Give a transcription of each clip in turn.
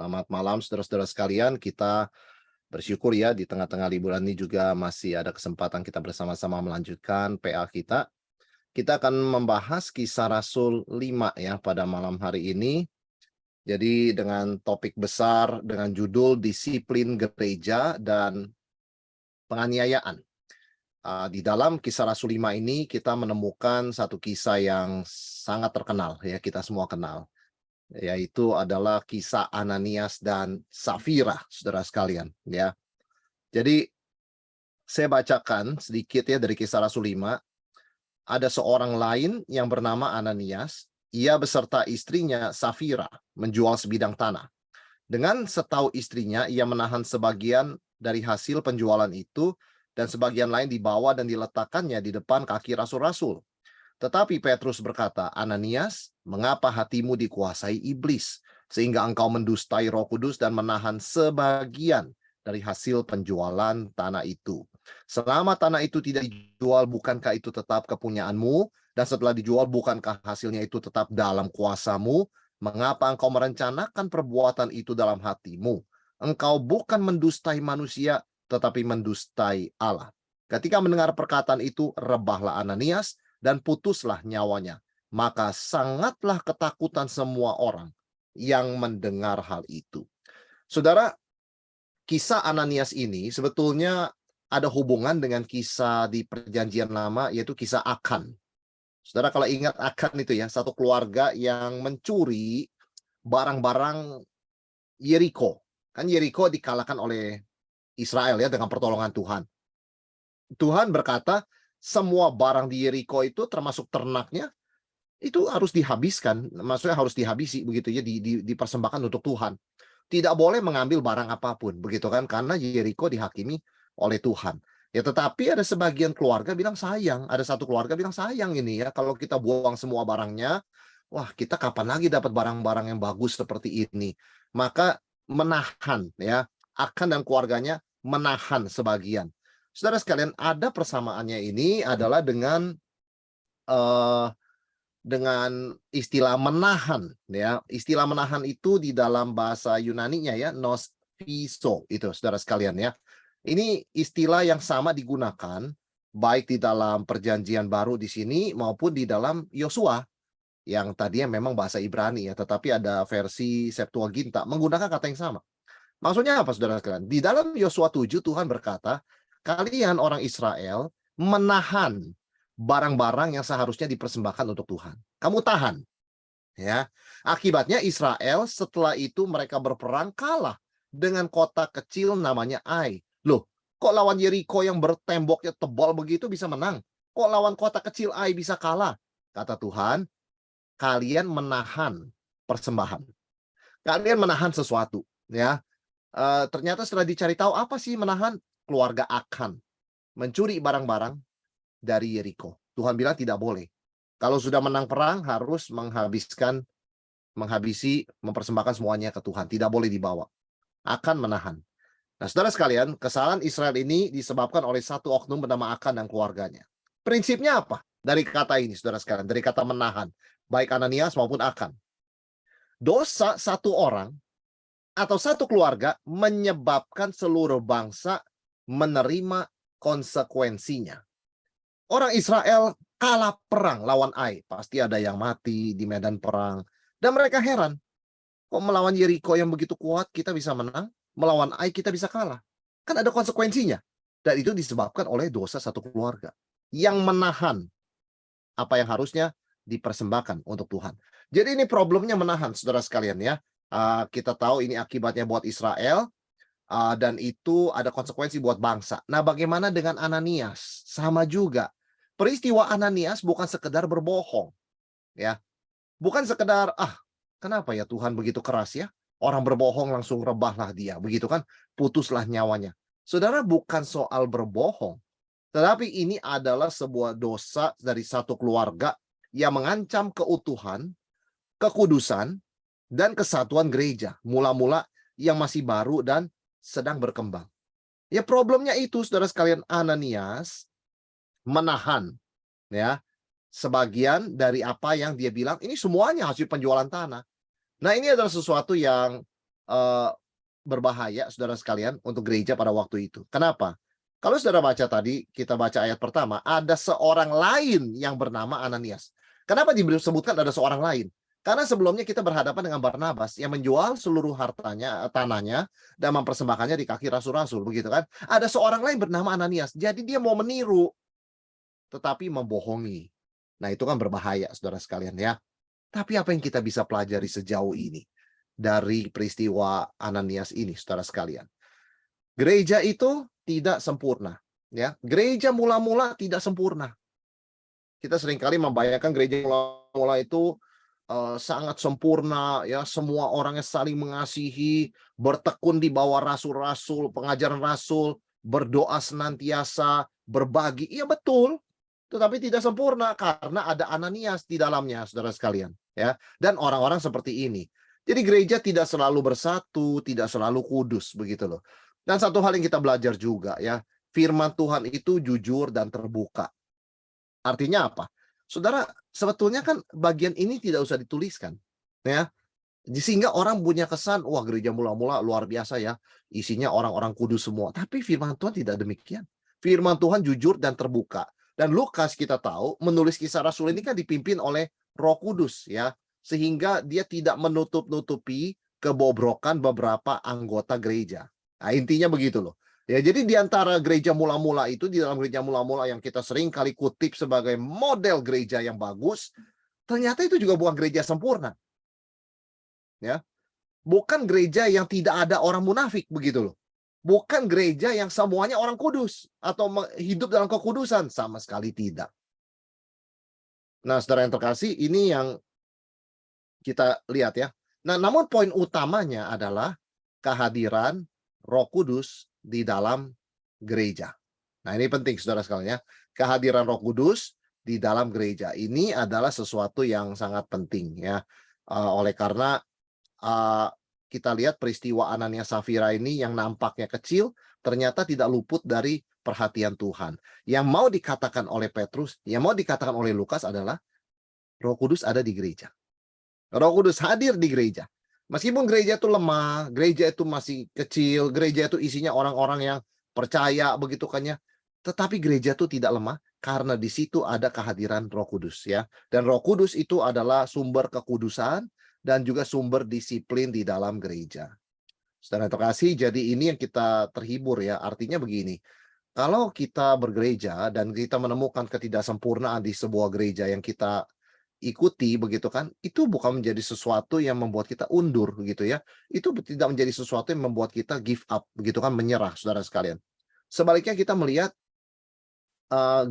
Selamat malam saudara-saudara sekalian, kita bersyukur ya di tengah-tengah liburan ini juga masih ada kesempatan kita bersama-sama melanjutkan PA kita. Kita akan membahas Kisah Rasul 5 ya pada malam hari ini. Jadi dengan topik besar dengan judul Disiplin Gereja dan Penganiayaan. Di dalam Kisah Rasul 5 ini kita menemukan satu kisah yang sangat terkenal ya, kita semua kenal. Yaitu adalah kisah Ananias dan Safira, saudara sekalian, ya. Jadi saya bacakan sedikit ya dari Kisah Rasul 5. Ada seorang lain yang bernama Ananias, ia beserta istrinya Safira menjual sebidang tanah. Dengan setahu istrinya, ia menahan sebagian dari hasil penjualan itu dan sebagian lain dibawa dan diletakkannya di depan kaki rasul-rasul. Tetapi Petrus berkata, Ananias, mengapa hatimu dikuasai iblis, sehingga engkau mendustai Roh Kudus dan menahan sebagian dari hasil penjualan tanah itu? Selama tanah itu tidak dijual, bukankah itu tetap kepunyaanmu? Dan setelah dijual, bukankah hasilnya itu tetap dalam kuasamu? Mengapa engkau merencanakan perbuatan itu dalam hatimu? Engkau bukan mendustai manusia, tetapi mendustai Allah. Ketika mendengar perkataan itu, rebahlah Ananias, dan putuslah nyawanya. Maka sangatlah ketakutan semua orang yang mendengar hal itu. Saudara, kisah Ananias ini sebetulnya ada hubungan dengan kisah di Perjanjian Lama, yaitu kisah Akan. Saudara kalau ingat Akan itu ya, satu keluarga yang mencuri barang-barang Yeriko. Kan Yeriko dikalahkan oleh Israel ya dengan pertolongan Tuhan. Tuhan berkata, semua barang di Yeriko itu termasuk ternaknya itu harus dihabiskan, maksudnya harus dihabisi begitu ya, dipersembahkan untuk Tuhan. Tidak boleh mengambil barang apapun begitu kan, karena Yeriko dihakimi oleh Tuhan. Ya tetapi ada sebagian keluarga bilang sayang, ada satu keluarga bilang sayang ini ya, kalau kita buang semua barangnya, wah kita kapan lagi dapat barang-barang yang bagus seperti ini. Maka menahan ya, Akan dan keluarganya menahan sebagian. Saudara sekalian, ada persamaannya ini adalah dengan istilah menahan ya. Istilah menahan itu di dalam bahasa Yunaninya ya, nospiso itu saudara sekalian ya. Ini istilah yang sama digunakan baik di dalam Perjanjian Baru di sini maupun di dalam Yosua yang tadinya memang bahasa Ibrani ya, tetapi ada versi Septuaginta menggunakan kata yang sama. Maksudnya apa saudara sekalian? Di dalam Yosua 7 Tuhan berkata, kalian orang Israel menahan barang-barang yang seharusnya dipersembahkan untuk Tuhan. Kamu tahan. Ya. Akibatnya Israel setelah itu mereka berperang kalah dengan kota kecil namanya Ai. Loh, kok lawan Yeriko yang bertemboknya tebal begitu bisa menang? Kok lawan kota kecil Ai bisa kalah? Kata Tuhan, kalian menahan persembahan. Kalian menahan sesuatu, ya. Ternyata setelah dicari tahu apa sih menahan, keluarga Akan mencuri barang-barang dari Yeriko. Tuhan bilang tidak boleh. Kalau sudah menang perang harus menghabisi, mempersembahkan semuanya ke Tuhan. Tidak boleh dibawa. Akan menahan. Nah, saudara sekalian, kesalahan Israel ini disebabkan oleh satu oknum bernama Akan dan keluarganya. Prinsipnya apa? Dari kata ini, saudara sekalian, dari kata menahan, baik Ananias maupun Akan. Dosa satu orang atau satu keluarga menyebabkan seluruh bangsa menerima konsekuensinya. Orang Israel kalah perang lawan Ai. Pasti ada yang mati di medan perang. Dan mereka heran. Kok melawan Yeriko yang begitu kuat kita bisa menang? Melawan Ai kita bisa kalah. Kan ada konsekuensinya. Dan itu disebabkan oleh dosa satu keluarga. Yang menahan apa yang harusnya dipersembahkan untuk Tuhan. Jadi ini problemnya menahan, saudara sekalian ya. Kita tahu ini akibatnya buat Israel. Dan itu ada konsekuensi buat bangsa. Nah, bagaimana dengan Ananias? Sama juga. Peristiwa Ananias bukan sekedar berbohong, ya. Bukan sekedar kenapa ya Tuhan begitu keras ya? Orang berbohong langsung rebahlah dia, begitu kan? Putuslah nyawanya. Saudara, bukan soal berbohong, tetapi ini adalah sebuah dosa dari satu keluarga yang mengancam keutuhan, kekudusan, dan kesatuan gereja. Mula-mula yang masih baru dan sedang berkembang. Ya problemnya itu, saudara sekalian, Ananias menahan ya sebagian dari apa yang dia bilang ini semuanya hasil penjualan tanah. Nah, ini adalah sesuatu yang eee, berbahaya saudara sekalian untuk gereja pada waktu itu. Kenapa? Kalau saudara baca tadi, kita baca ayat pertama, ada seorang lain yang bernama Ananias. Kenapa disebutkan ada seorang lain? Karena sebelumnya kita berhadapan dengan Barnabas yang menjual seluruh hartanya, tanahnya, dan mempersembahkannya di kaki rasul-rasul, begitu kan? Ada seorang lain bernama Ananias. Jadi dia mau meniru, tetapi membohongi. Nah, itu kan berbahaya, saudara sekalian ya. Tapi apa yang kita bisa pelajari sejauh ini dari peristiwa Ananias ini, saudara sekalian? Gereja itu tidak sempurna, ya. Gereja mula-mula tidak sempurna. Kita seringkali membayangkan gereja mula-mula itu sangat sempurna, ya, semua orangnya saling mengasihi, bertekun di bawah rasul-rasul, pengajaran rasul, berdoa senantiasa, berbagi. Iya betul, tetapi tidak sempurna karena ada Ananias di dalamnya, saudara sekalian, ya. Dan orang-orang seperti ini. Jadi gereja tidak selalu bersatu, tidak selalu kudus, begitu loh. Dan satu hal yang kita belajar juga ya, firman Tuhan itu jujur dan terbuka. Artinya apa? Saudara, sebetulnya kan bagian ini tidak usah dituliskan, ya. Sehingga orang punya kesan, wah gereja mula-mula luar biasa ya, isinya orang-orang kudus semua. Tapi firman Tuhan tidak demikian. Firman Tuhan jujur dan terbuka. Dan Lukas kita tahu menulis kisah Rasul ini kan dipimpin oleh Roh Kudus ya, sehingga dia tidak menutup-nutupi kebobrokan beberapa anggota gereja. Nah, intinya begitu loh. Ya, jadi di antara gereja mula-mula itu, di dalam gereja mula-mula yang kita sering kali kutip sebagai model gereja yang bagus, ternyata itu juga bukan gereja sempurna. Ya, bukan gereja yang tidak ada orang munafik begitu loh. Bukan gereja yang semuanya orang kudus atau hidup dalam kekudusan, sama sekali tidak. Nah, saudara yang terkasih, ini yang kita lihat ya. Nah, namun poin utamanya adalah kehadiran Roh Kudus di dalam gereja. Nah, ini penting saudara sekalian ya. Kehadiran Roh Kudus di dalam gereja ini adalah sesuatu yang sangat penting ya. Oleh karena uh, kita lihat peristiwa Ananias Safira ini yang nampaknya kecil, ternyata tidak luput dari perhatian Tuhan. Yang mau dikatakan oleh Petrus, yang mau dikatakan oleh Lukas adalah Roh Kudus ada di gereja. Roh Kudus hadir di gereja. Meskipun gereja itu lemah, gereja itu masih kecil, gereja itu isinya orang-orang yang percaya begitu kan ya. Tetapi gereja itu tidak lemah karena di situ ada kehadiran Roh Kudus ya. Dan Roh Kudus itu adalah sumber kekudusan dan juga sumber disiplin di dalam gereja. Saudara terkasih, jadi ini yang kita terhibur ya. Artinya begini, kalau kita bergereja dan kita menemukan ketidaksempurnaan di sebuah gereja yang kita ikuti begitu kan, itu bukan menjadi sesuatu yang membuat kita undur begitu ya. Itu tidak menjadi sesuatu yang membuat kita give up begitu kan, menyerah saudara sekalian. Sebaliknya kita melihat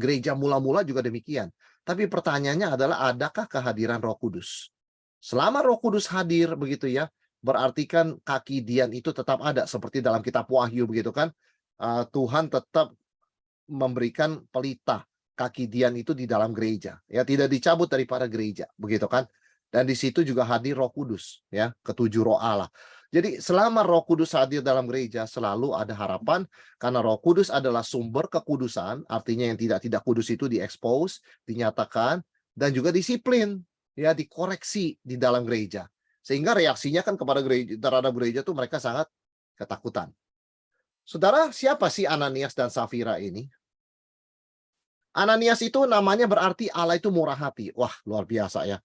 gereja mula-mula juga demikian. Tapi pertanyaannya adalah adakah kehadiran Roh Kudus? Selama Roh Kudus hadir begitu ya, berarti kan kaki Dian itu tetap ada seperti dalam kitab Wahyu begitu kan. Tuhan tetap memberikan pelita kaki Dian itu di dalam gereja ya, tidak dicabut daripada gereja begitu kan. Dan di situ juga hadir Roh Kudus ya, ketujuh roh Allah. Jadi selama Roh Kudus hadir dalam gereja selalu ada harapan karena Roh Kudus adalah sumber kekudusan, artinya yang tidak kudus itu diekspos, dinyatakan dan juga disiplin ya, dikoreksi di dalam gereja. Sehingga reaksinya kan kepada gereja terhadap gereja tuh mereka sangat ketakutan. Saudara, siapa sih Ananias dan Safira ini? Ananias itu namanya berarti Allah itu murah hati. Wah, luar biasa ya.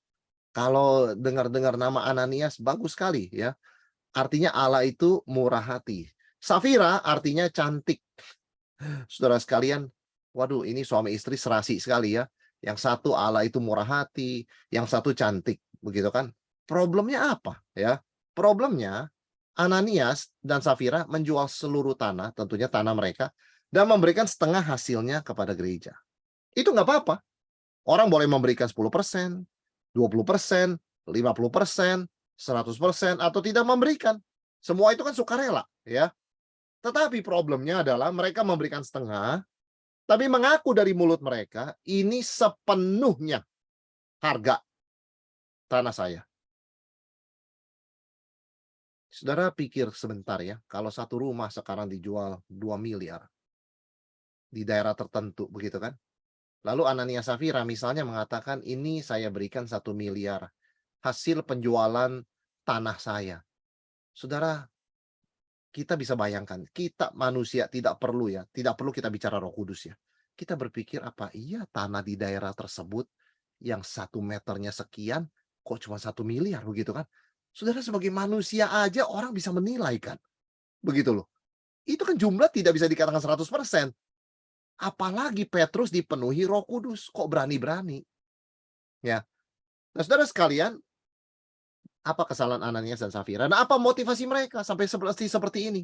Kalau dengar-dengar nama Ananias, bagus sekali ya. Artinya Allah itu murah hati. Safira artinya cantik. Saudara sekalian, waduh ini suami istri serasi sekali ya. Yang satu Allah itu murah hati, yang satu cantik. Begitu kan? Problemnya apa ya? Problemnya Ananias dan Safira menjual seluruh tanah, tentunya tanah mereka, dan memberikan setengah hasilnya kepada gereja. Itu nggak apa-apa. Orang boleh memberikan 10%, 20%, 50%, 100%, atau tidak memberikan. Semua itu kan sukarela, ya. Tetapi problemnya adalah mereka memberikan setengah, tapi mengaku dari mulut mereka, ini sepenuhnya harga tanah saya. Saudara pikir sebentar ya, kalau satu rumah sekarang dijual 2 miliar di daerah tertentu, begitu kan? Lalu Ananias Safira misalnya mengatakan, ini saya berikan 1 miliar hasil penjualan tanah saya. Saudara, kita bisa bayangkan, kita manusia tidak perlu ya, tidak perlu kita bicara Roh Kudus ya. Kita berpikir, apa iya tanah di daerah tersebut yang 1 meternya sekian, kok cuma 1 miliar begitu kan? Saudara, sebagai manusia aja orang bisa menilai kan, begitu loh. Itu kan jumlah tidak bisa dikatakan 100%. Apalagi Petrus dipenuhi Roh Kudus, kok berani-berani ya. Nah, saudara sekalian, apa kesalahan Ananias dan Safira? Nah, apa motivasi mereka sampai seperti ini?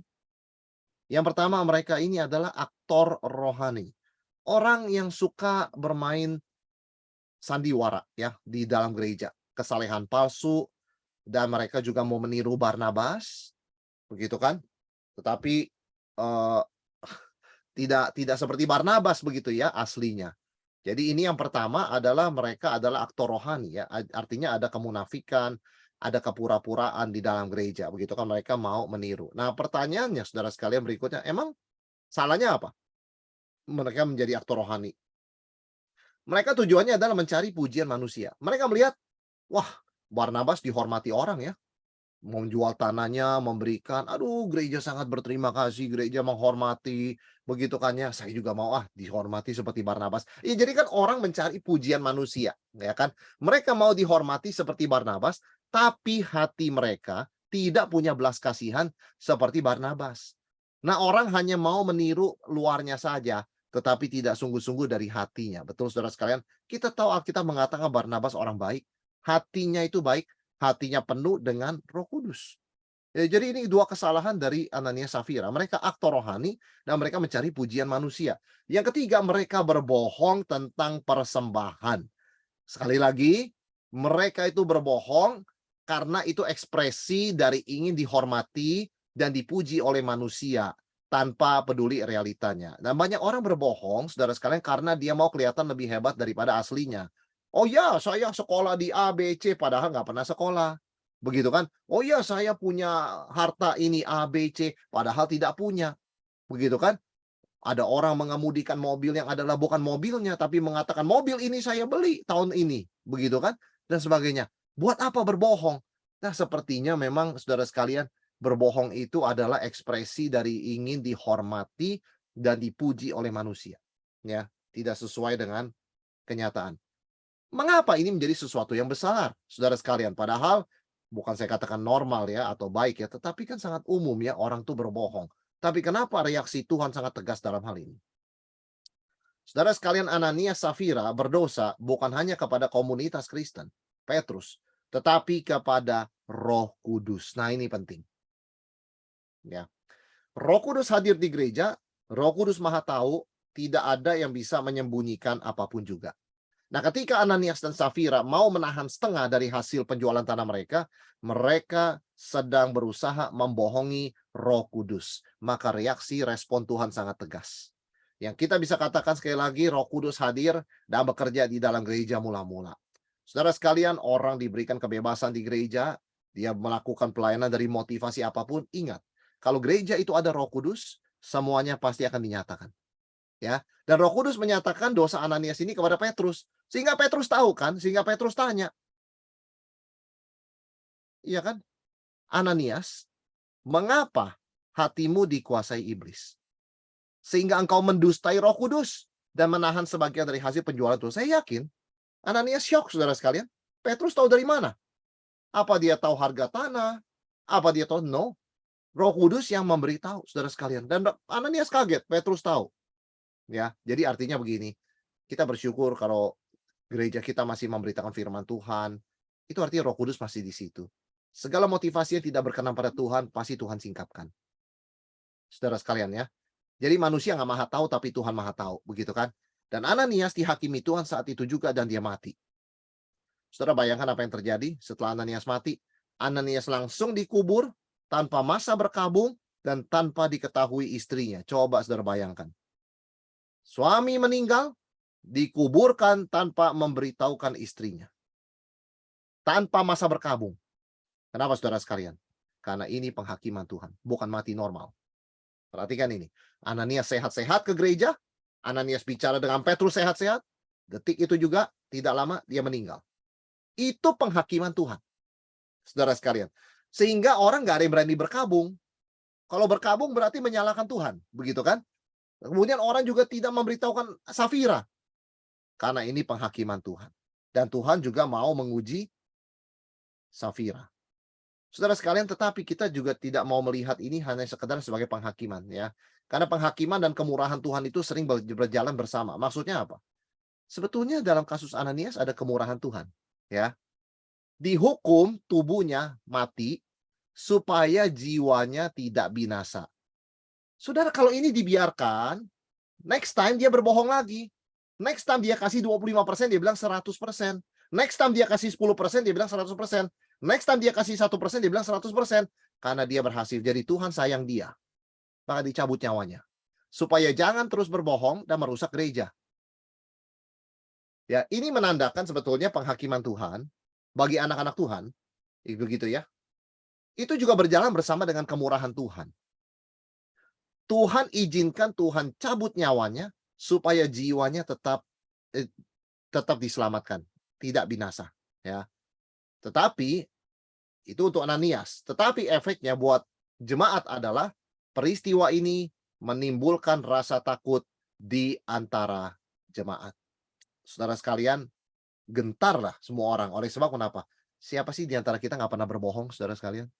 Yang pertama, mereka ini adalah aktor rohani. Orang yang suka bermain sandiwara ya di dalam gereja, kesalehan palsu, dan mereka juga mau meniru Barnabas, begitu kan? Tetapi eh, tidak seperti Barnabas begitu ya aslinya. Jadi ini yang pertama adalah mereka adalah aktor rohani ya, artinya ada kemunafikan, ada kepura-puraan di dalam gereja, begitu kan, mereka mau meniru. Nah, pertanyaannya saudara sekalian berikutnya, emang salahnya apa? Mereka menjadi aktor rohani. Mereka tujuannya adalah mencari pujian manusia. Mereka melihat, wah, Barnabas dihormati orang ya, menjual tanahnya, memberikan, aduh gereja sangat berterima kasih, gereja menghormati, begitu kan ya, saya juga mau dihormati seperti Barnabas. Ya, jadi kan orang mencari pujian manusia, ya kan? Mereka mau dihormati seperti Barnabas, tapi hati mereka tidak punya belas kasihan seperti Barnabas. Nah, orang hanya mau meniru luarnya saja, tetapi tidak sungguh-sungguh dari hatinya. Betul saudara sekalian, kita tahu Alkitab mengatakan Barnabas orang baik, hatinya itu baik, hatinya penuh dengan Roh Kudus. Ya, jadi ini dua kesalahan dari Ananias Safira. Mereka aktor rohani dan mereka mencari pujian manusia. Yang ketiga, mereka berbohong tentang persembahan. Sekali lagi, mereka itu berbohong karena itu ekspresi dari ingin dihormati dan dipuji oleh manusia tanpa peduli realitanya. Dan banyak orang berbohong, saudara sekalian, karena dia mau kelihatan lebih hebat daripada aslinya. Oh ya, saya sekolah di A, B, C, padahal nggak pernah sekolah. Begitu kan? Oh ya, saya punya harta ini A, B, C, padahal tidak punya. Begitu kan? Ada orang mengemudikan mobil yang adalah bukan mobilnya, tapi mengatakan, mobil ini saya beli tahun ini. Begitu kan? Dan sebagainya. Buat apa berbohong? Nah, sepertinya memang saudara sekalian, berbohong itu adalah ekspresi dari ingin dihormati dan dipuji oleh manusia. Ya, tidak sesuai dengan kenyataan. Mengapa ini menjadi sesuatu yang besar, saudara sekalian? Padahal bukan saya katakan normal ya atau baik ya, tetapi kan sangat umum ya orang tuh berbohong. Tapi kenapa reaksi Tuhan sangat tegas dalam hal ini? Saudara sekalian, Ananias Safira berdosa bukan hanya kepada komunitas Kristen, Petrus, tetapi kepada Roh Kudus. Nah, ini penting. Ya. Roh Kudus hadir di gereja, Roh Kudus Maha Tahu, tidak ada yang bisa menyembunyikan apapun juga. Nah, ketika Ananias dan Safira mau menahan setengah dari hasil penjualan tanah mereka, mereka sedang berusaha membohongi Roh Kudus. Maka reaksi respon Tuhan sangat tegas. Yang kita bisa katakan sekali lagi, Roh Kudus hadir dan bekerja di dalam gereja mula-mula. Saudara sekalian, orang diberikan kebebasan di gereja, dia melakukan pelayanan dari motivasi apapun, ingat, kalau gereja itu ada Roh Kudus, semuanya pasti akan dinyatakan. Ya, dan Roh Kudus menyatakan dosa Ananias ini kepada Petrus, sehingga Petrus tahu kan, sehingga Petrus tanya, iya kan, Ananias, mengapa hatimu dikuasai iblis sehingga engkau mendustai Roh Kudus dan menahan sebagian dari hasil penjualan itu? Saya yakin Ananias syok, saudara sekalian. Petrus tahu dari mana? Apa dia tahu harga tanah? Apa dia tahu? No, Roh Kudus yang memberitahu, saudara sekalian. Dan Ananias kaget, Petrus tahu. Ya, jadi artinya begini, kita bersyukur kalau gereja kita masih memberitakan firman Tuhan, itu artinya Roh Kudus masih di situ. Segala motivasi yang tidak berkenan pada Tuhan, pasti Tuhan singkapkan. Saudara sekalian ya. Jadi manusia nggak maha tahu, tapi Tuhan maha tahu. Begitu kan? Dan Ananias dihakimi Tuhan saat itu juga dan dia mati. Saudara bayangkan apa yang terjadi setelah Ananias mati. Ananias langsung dikubur tanpa masa berkabung dan tanpa diketahui istrinya. Coba saudara bayangkan. Suami meninggal, dikuburkan tanpa memberitahukan istrinya. Tanpa masa berkabung. Kenapa saudara sekalian? Karena ini penghakiman Tuhan, bukan mati normal. Perhatikan ini. Ananias sehat-sehat ke gereja, Ananias bicara dengan Petrus sehat-sehat, detik itu juga tidak lama dia meninggal. Itu penghakiman Tuhan. Saudara sekalian, Sehingga orang nggak ada yang berani berkabung. Kalau berkabung berarti menyalahkan Tuhan, begitu kan? Kemudian orang juga tidak memberitahukan Safira, karena ini penghakiman Tuhan. Dan Tuhan juga mau menguji Safira. Saudara sekalian, tetapi kita juga tidak mau melihat ini hanya sekedar sebagai penghakiman, ya. Karena penghakiman dan kemurahan Tuhan itu sering berjalan bersama. Maksudnya apa? Sebetulnya dalam kasus Ananias ada kemurahan Tuhan, ya. Dihukum tubuhnya mati supaya jiwanya tidak binasa. Saudara, kalau ini dibiarkan, next time dia berbohong lagi. Next time dia kasih 25%, dia bilang 100%. Next time dia kasih 10%, dia bilang 100%. Next time dia kasih 1%, dia bilang 100%. Karena dia berhasil. Jadi Tuhan sayang dia. Maka dicabut nyawanya. Supaya jangan terus berbohong dan merusak gereja. Ya, ini menandakan sebetulnya penghakiman Tuhan bagi anak-anak Tuhan. Begitu ya. Itu juga berjalan bersama dengan kemurahan Tuhan. Tuhan izinkan Tuhan cabut nyawanya supaya jiwanya tetap diselamatkan, tidak binasa, ya. Tetapi itu untuk Ananias. Tetapi efeknya buat jemaat adalah peristiwa ini menimbulkan rasa takut di antara jemaat. Saudara sekalian, gentarlah semua orang. Oleh sebab kenapa? Siapa sih di antara kita nggak pernah berbohong, saudara sekalian?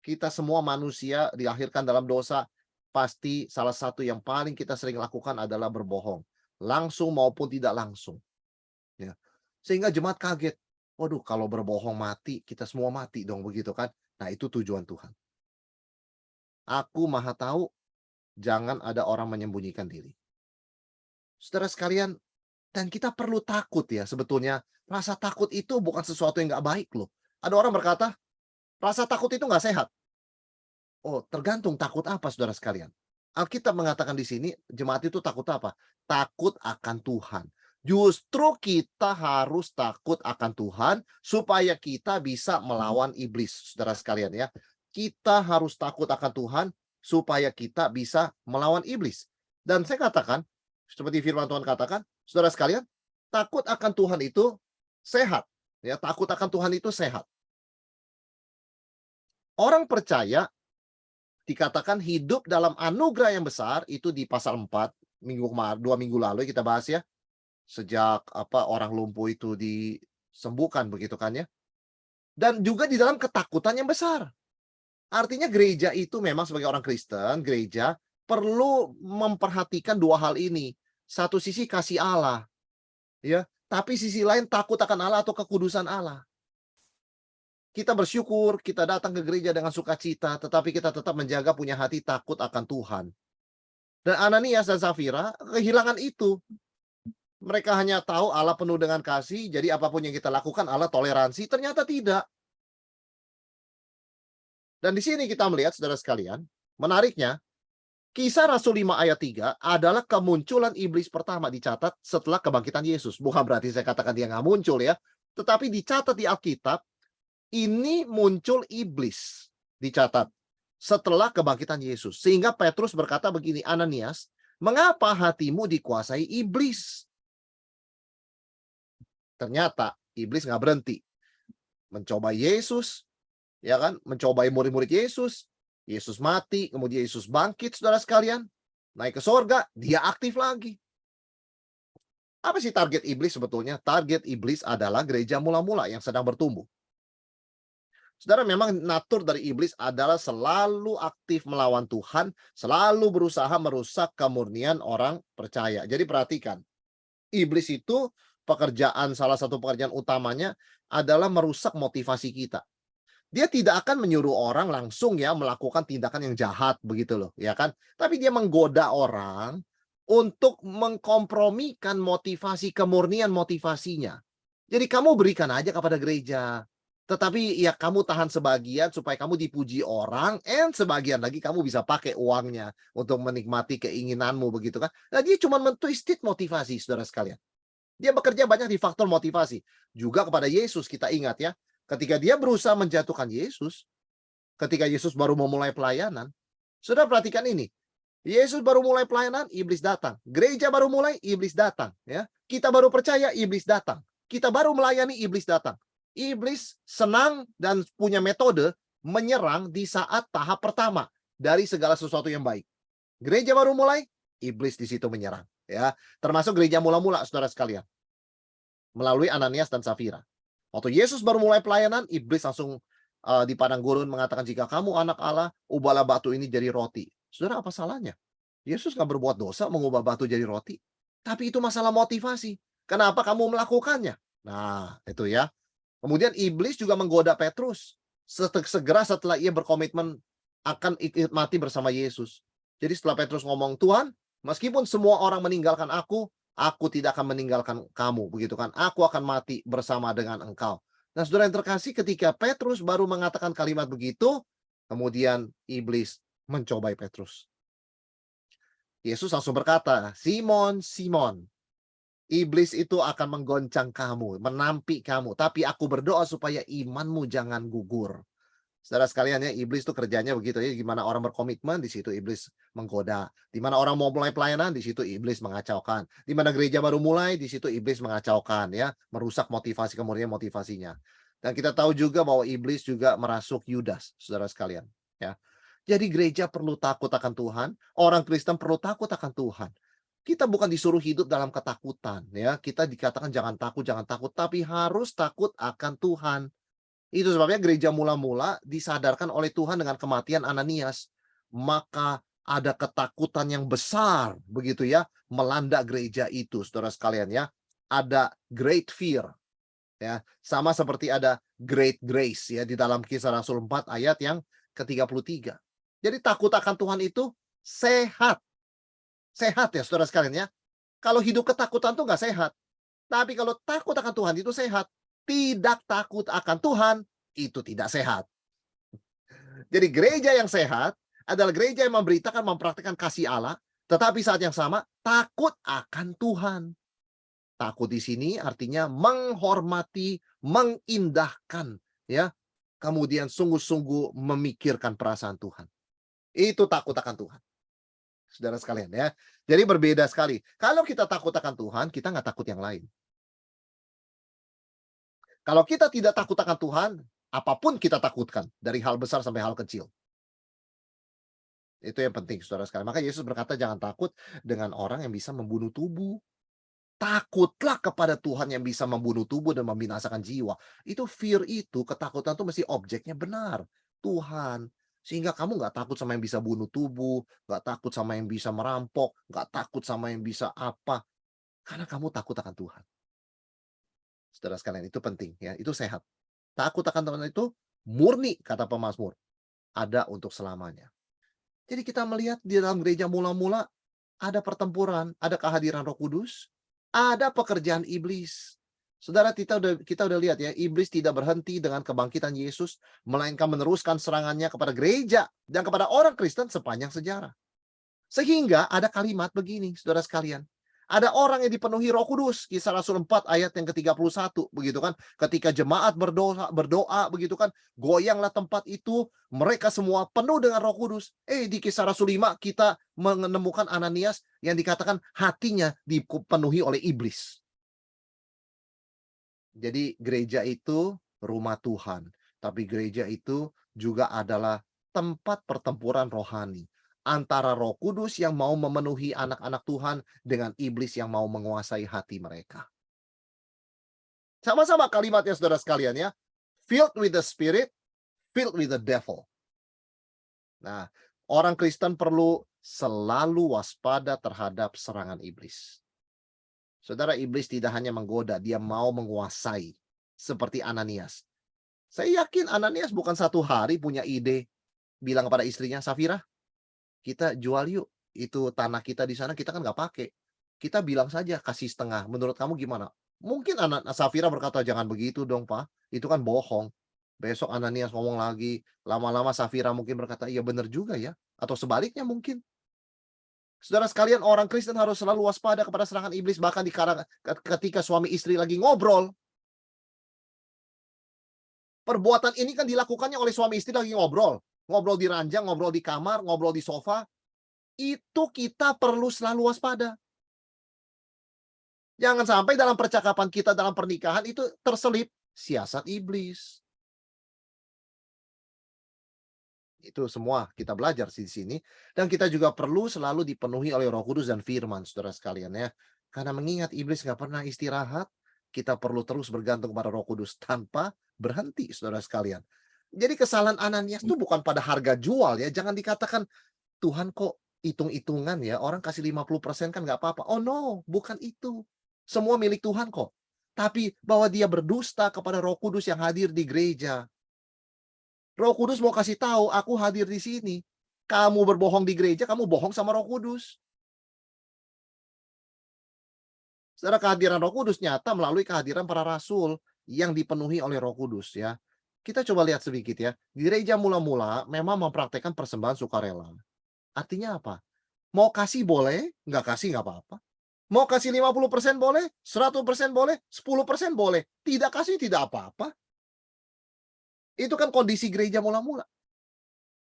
Kita semua manusia dilahirkan dalam dosa, pasti salah satu yang paling kita sering lakukan adalah berbohong, langsung maupun tidak langsung. Ya. Sehingga jemaat kaget, waduh kalau berbohong mati, kita semua mati dong, begitu kan? Nah itu tujuan Tuhan. Aku maha tahu, jangan ada orang menyembunyikan diri. Saudara sekalian, dan kita perlu takut ya sebetulnya. Rasa takut itu bukan sesuatu yang nggak baik loh. Ada orang berkata, rasa takut itu nggak sehat. Oh, tergantung takut apa, saudara sekalian. Alkitab mengatakan di sini, jemaat itu takut apa? Takut akan Tuhan. Justru kita harus takut akan Tuhan supaya kita bisa melawan iblis, saudara sekalian ya. Kita harus takut akan Tuhan supaya kita bisa melawan iblis. Dan saya katakan, seperti firman Tuhan katakan, saudara sekalian, takut akan Tuhan itu sehat. Ya, takut akan Tuhan itu sehat. Orang percaya dikatakan hidup dalam anugerah yang besar, itu di pasal 4 2 minggu lalu kita bahas ya. Sejak orang lumpuh itu disembuhkan begitu kan ya. Dan juga di dalam ketakutan yang besar. Artinya gereja itu memang sebagai orang Kristen, gereja perlu memperhatikan dua hal ini. Satu sisi kasih Allah, ya, tapi sisi lain takut akan Allah atau kekudusan Allah. Kita bersyukur, kita datang ke gereja dengan sukacita, tetapi kita tetap menjaga punya hati takut akan Tuhan. Dan Ananias dan Safira kehilangan itu. Mereka hanya tahu Allah penuh dengan kasih, jadi apapun yang kita lakukan Allah toleransi. Ternyata tidak. Dan di sini kita melihat, saudara sekalian, menariknya, Kisah Rasul 5 ayat 3 adalah kemunculan iblis pertama dicatat setelah kebangkitan Yesus. Bukan berarti saya katakan dia nggak muncul ya, tetapi dicatat di Alkitab, ini muncul iblis, dicatat setelah kebangkitan Yesus. Sehingga Petrus berkata begini, Ananias, mengapa hatimu dikuasai iblis? Ternyata iblis nggak berhenti. Mencoba Yesus, ya kan? Mencobai murid-murid Yesus. Yesus mati, kemudian Yesus bangkit, saudara sekalian. Naik ke sorga, dia aktif lagi. Apa sih target iblis sebetulnya? Target iblis adalah gereja mula-mula yang sedang bertumbuh. Saudara, memang natur dari iblis adalah selalu aktif melawan Tuhan, selalu berusaha merusak kemurnian orang percaya. Jadi perhatikan, iblis itu salah satu pekerjaan utamanya adalah merusak motivasi kita. Dia tidak akan menyuruh orang langsung ya melakukan tindakan yang jahat begitu loh, ya kan? Tapi dia menggoda orang untuk mengkompromikan motivasi, kemurnian motivasinya. Jadi kamu berikan aja kepada gereja. Tetapi ya kamu tahan sebagian supaya kamu dipuji orang, and sebagian lagi kamu bisa pakai uangnya untuk menikmati keinginanmu begitu kan. Nah, dia cuma mentwisted motivasi, saudara sekalian. Dia bekerja banyak di faktor motivasi. Juga kepada Yesus kita ingat ya, ketika dia berusaha menjatuhkan Yesus, ketika Yesus baru memulai pelayanan, saudara perhatikan ini. Yesus baru mulai pelayanan, iblis datang. Gereja baru mulai, iblis datang. Ya, kita baru percaya, iblis datang. Kita baru melayani, iblis datang. Iblis senang dan punya metode menyerang di saat tahap pertama dari segala sesuatu yang baik. Gereja baru mulai, iblis di situ menyerang, ya. Termasuk gereja mula-mula, saudara sekalian, melalui Ananias dan Safira. Waktu Yesus baru mulai pelayanan, iblis langsung di padang gurun mengatakan, jika kamu anak Allah, ubahlah batu ini jadi roti. Saudara, apa salahnya? Yesus nggak berbuat dosa mengubah batu jadi roti. Tapi itu masalah motivasi. Kenapa kamu melakukannya? Nah, itu ya. Kemudian iblis juga menggoda Petrus. Segera setelah ia berkomitmen akan ikut mati bersama Yesus. Jadi setelah Petrus ngomong, Tuhan, meskipun semua orang meninggalkan aku tidak akan meninggalkan kamu. Begitu kan? Aku akan mati bersama dengan engkau. Nah, saudara yang terkasih, ketika Petrus baru mengatakan kalimat begitu, kemudian iblis mencobai Petrus. Yesus langsung berkata, Simon, Simon, iblis itu akan menggoncang kamu, menampi kamu. Tapi aku berdoa supaya imanmu jangan gugur. Saudara sekalian ya, iblis itu kerjanya begitu ya. Gimana orang berkomitmen, di situ iblis menggoda. Di mana orang mau mulai pelayanan, di situ iblis mengacaukan. Di mana gereja baru mulai, di situ iblis mengacaukan ya, merusak motivasi, kemudian motivasinya. Dan kita tahu juga bahwa iblis juga merasuk Yudas, saudara sekalian ya. Jadi gereja perlu takut akan Tuhan, orang Kristen perlu takut akan Tuhan. Kita bukan disuruh hidup dalam ketakutan ya. Kita dikatakan jangan takut, tapi harus takut akan Tuhan. Itu sebabnya gereja mula-mula disadarkan oleh Tuhan dengan kematian Ananias. Maka ada ketakutan yang besar begitu ya melanda gereja itu, saudara sekalian ya. Ada great fear ya, sama seperti ada great grace ya di dalam Kisah Rasul 4 ayat yang ke-33. Jadi takut akan Tuhan itu sehat. Sehat ya saudara sekalian ya. Kalau hidup ketakutan tuh nggak sehat. Tapi kalau takut akan Tuhan itu sehat. Tidak takut akan Tuhan itu tidak sehat. Jadi gereja yang sehat adalah gereja yang memberitakan, mempraktikkan kasih Allah, tetapi saat yang sama takut akan Tuhan. Takut di sini artinya menghormati, mengindahkan, ya. Kemudian sungguh-sungguh memikirkan perasaan Tuhan. Itu takut akan Tuhan. Saudara sekalian ya. Jadi berbeda sekali. Kalau kita takut akan Tuhan, kita nggak takut yang lain. Kalau kita tidak takut akan Tuhan, apapun kita takutkan, dari hal besar sampai hal kecil. Itu yang penting, saudara sekalian. Maka Yesus berkata, jangan takut dengan orang yang bisa membunuh tubuh. Takutlah kepada Tuhan yang bisa membunuh tubuh dan membinasakan jiwa. Itu fear itu, ketakutan itu mesti objeknya benar. Tuhan. Sehingga kamu nggak takut sama yang bisa bunuh tubuh, nggak takut sama yang bisa merampok, nggak takut sama yang bisa apa. Karena kamu takut akan Tuhan. Saudara sekalian, itu penting ya, itu sehat. Takut akan Tuhan itu murni, kata pemazmur, ada untuk selamanya. Jadi kita melihat di dalam gereja mula-mula ada pertempuran, ada kehadiran Roh Kudus, ada pekerjaan iblis. Saudara, kita udah lihat ya, iblis tidak berhenti dengan kebangkitan Yesus, melainkan meneruskan serangannya kepada gereja dan kepada orang Kristen sepanjang sejarah. Sehingga ada kalimat begini, saudara sekalian. Ada orang yang dipenuhi Roh Kudus, Kisah Rasul 4 ayat yang ke-31, begitu kan? Ketika jemaat berdoa begitu kan, goyanglah tempat itu, mereka semua penuh dengan Roh Kudus. Di Kisah Rasul 5 kita menemukan Ananias yang dikatakan hatinya dipenuhi oleh iblis. Jadi gereja itu rumah Tuhan, tapi gereja itu juga adalah tempat pertempuran rohani antara Roh Kudus yang mau memenuhi anak-anak Tuhan dengan iblis yang mau menguasai hati mereka. Sama-sama kalimatnya saudara sekalian ya. Filled with the Spirit, filled with the devil. Nah, orang Kristen perlu selalu waspada terhadap serangan iblis. Saudara, iblis tidak hanya menggoda, dia mau menguasai. Seperti Ananias. Saya yakin Ananias bukan satu hari punya ide bilang kepada istrinya, Safira, kita jual yuk, itu tanah kita di sana kita kan nggak pakai. Kita bilang saja kasih setengah. Menurut kamu gimana? Mungkin Safira berkata, jangan begitu dong Pak. Itu kan bohong. Besok Ananias ngomong lagi. Lama-lama Safira mungkin berkata, iya benar juga ya. Atau sebaliknya mungkin. Saudara sekalian, orang Kristen harus selalu waspada kepada serangan iblis. Bahkan ketika suami istri lagi ngobrol. Perbuatan ini kan dilakukannya oleh suami istri lagi ngobrol. Ngobrol di ranjang, ngobrol di kamar, ngobrol di sofa. Itu kita perlu selalu waspada. Jangan sampai dalam percakapan kita dalam pernikahan itu terselip siasat iblis. Itu semua kita belajar di sini, dan kita juga perlu selalu dipenuhi oleh Roh Kudus dan firman, saudara sekalian ya. Karena mengingat iblis nggak pernah istirahat, kita perlu terus bergantung pada Roh Kudus tanpa berhenti, saudara sekalian. Jadi kesalahan Ananias itu bukan pada harga jual ya, jangan dikatakan, "Tuhan kok hitung-hitungan ya, orang kasih 50% kan nggak apa-apa." Oh no, bukan itu. Semua milik Tuhan kok. Tapi bahwa dia berdusta kepada Roh Kudus yang hadir di gereja. Roh Kudus mau kasih tahu, aku hadir di sini. Kamu berbohong di gereja, kamu bohong sama Roh Kudus. Saudara, kehadiran Roh Kudus nyata melalui kehadiran para rasul yang dipenuhi oleh Roh Kudus ya. Kita coba lihat sedikit ya. Gereja mula-mula memang mempraktekkan persembahan sukarela. Artinya apa? Mau kasih boleh, nggak kasih nggak apa-apa. Mau kasih 50% boleh, 100% boleh, 10% boleh. Tidak kasih tidak apa-apa. Itu kan kondisi gereja mula-mula.